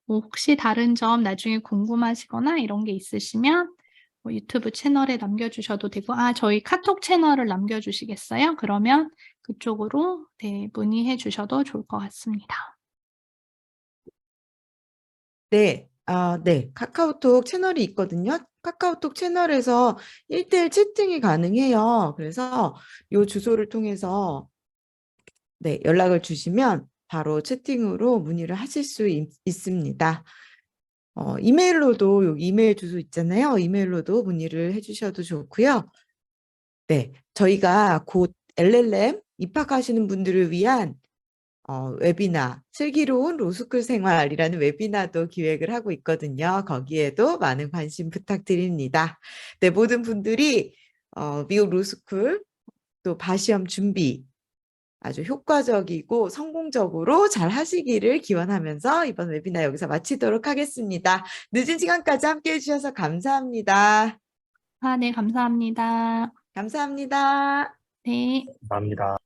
B: 혹시 다른 점 나중에 궁금하시거나 이런 게 있으시면 유튜브 채널에 남겨주셔도 되고, 저희 카톡 채널을 남겨주시겠어요? 그러면 그쪽으로 네, 문의해 주셔도 좋을 것 같습니다.
A: 네, 네. 카카오톡 채널이 있거든요. 카카오톡 채널에서 1대1 채팅이 가능해요. 그래서 이 주소를 통해서 네, 연락을 주시면 바로 채팅으로 문의를 하실 수 있습니다. 이메일로도 여기 이메일 주소 있잖아요. 이메일로도 문의를 해주셔도 좋고요. 네, 저희가 곧 LLM 입학하시는 분들을 위한 웨비나 슬기로운 로스쿨 생활이라는 웨비나도 기획을 하고 있거든요. 거기에도 많은 관심 부탁드립니다. 네, 모든 분들이 미국 로스쿨 또 바시험 준비 아주 효과적이고 성공적으로 잘 하시기를 기원하면서 이번 웨비나 여기서 마치도록 하겠습니다. 늦은 시간까지 함께 해주셔서 감사합니다.
B: 네, 감사합니다.
A: 감사합니다.
B: 네.
C: 감사합니다.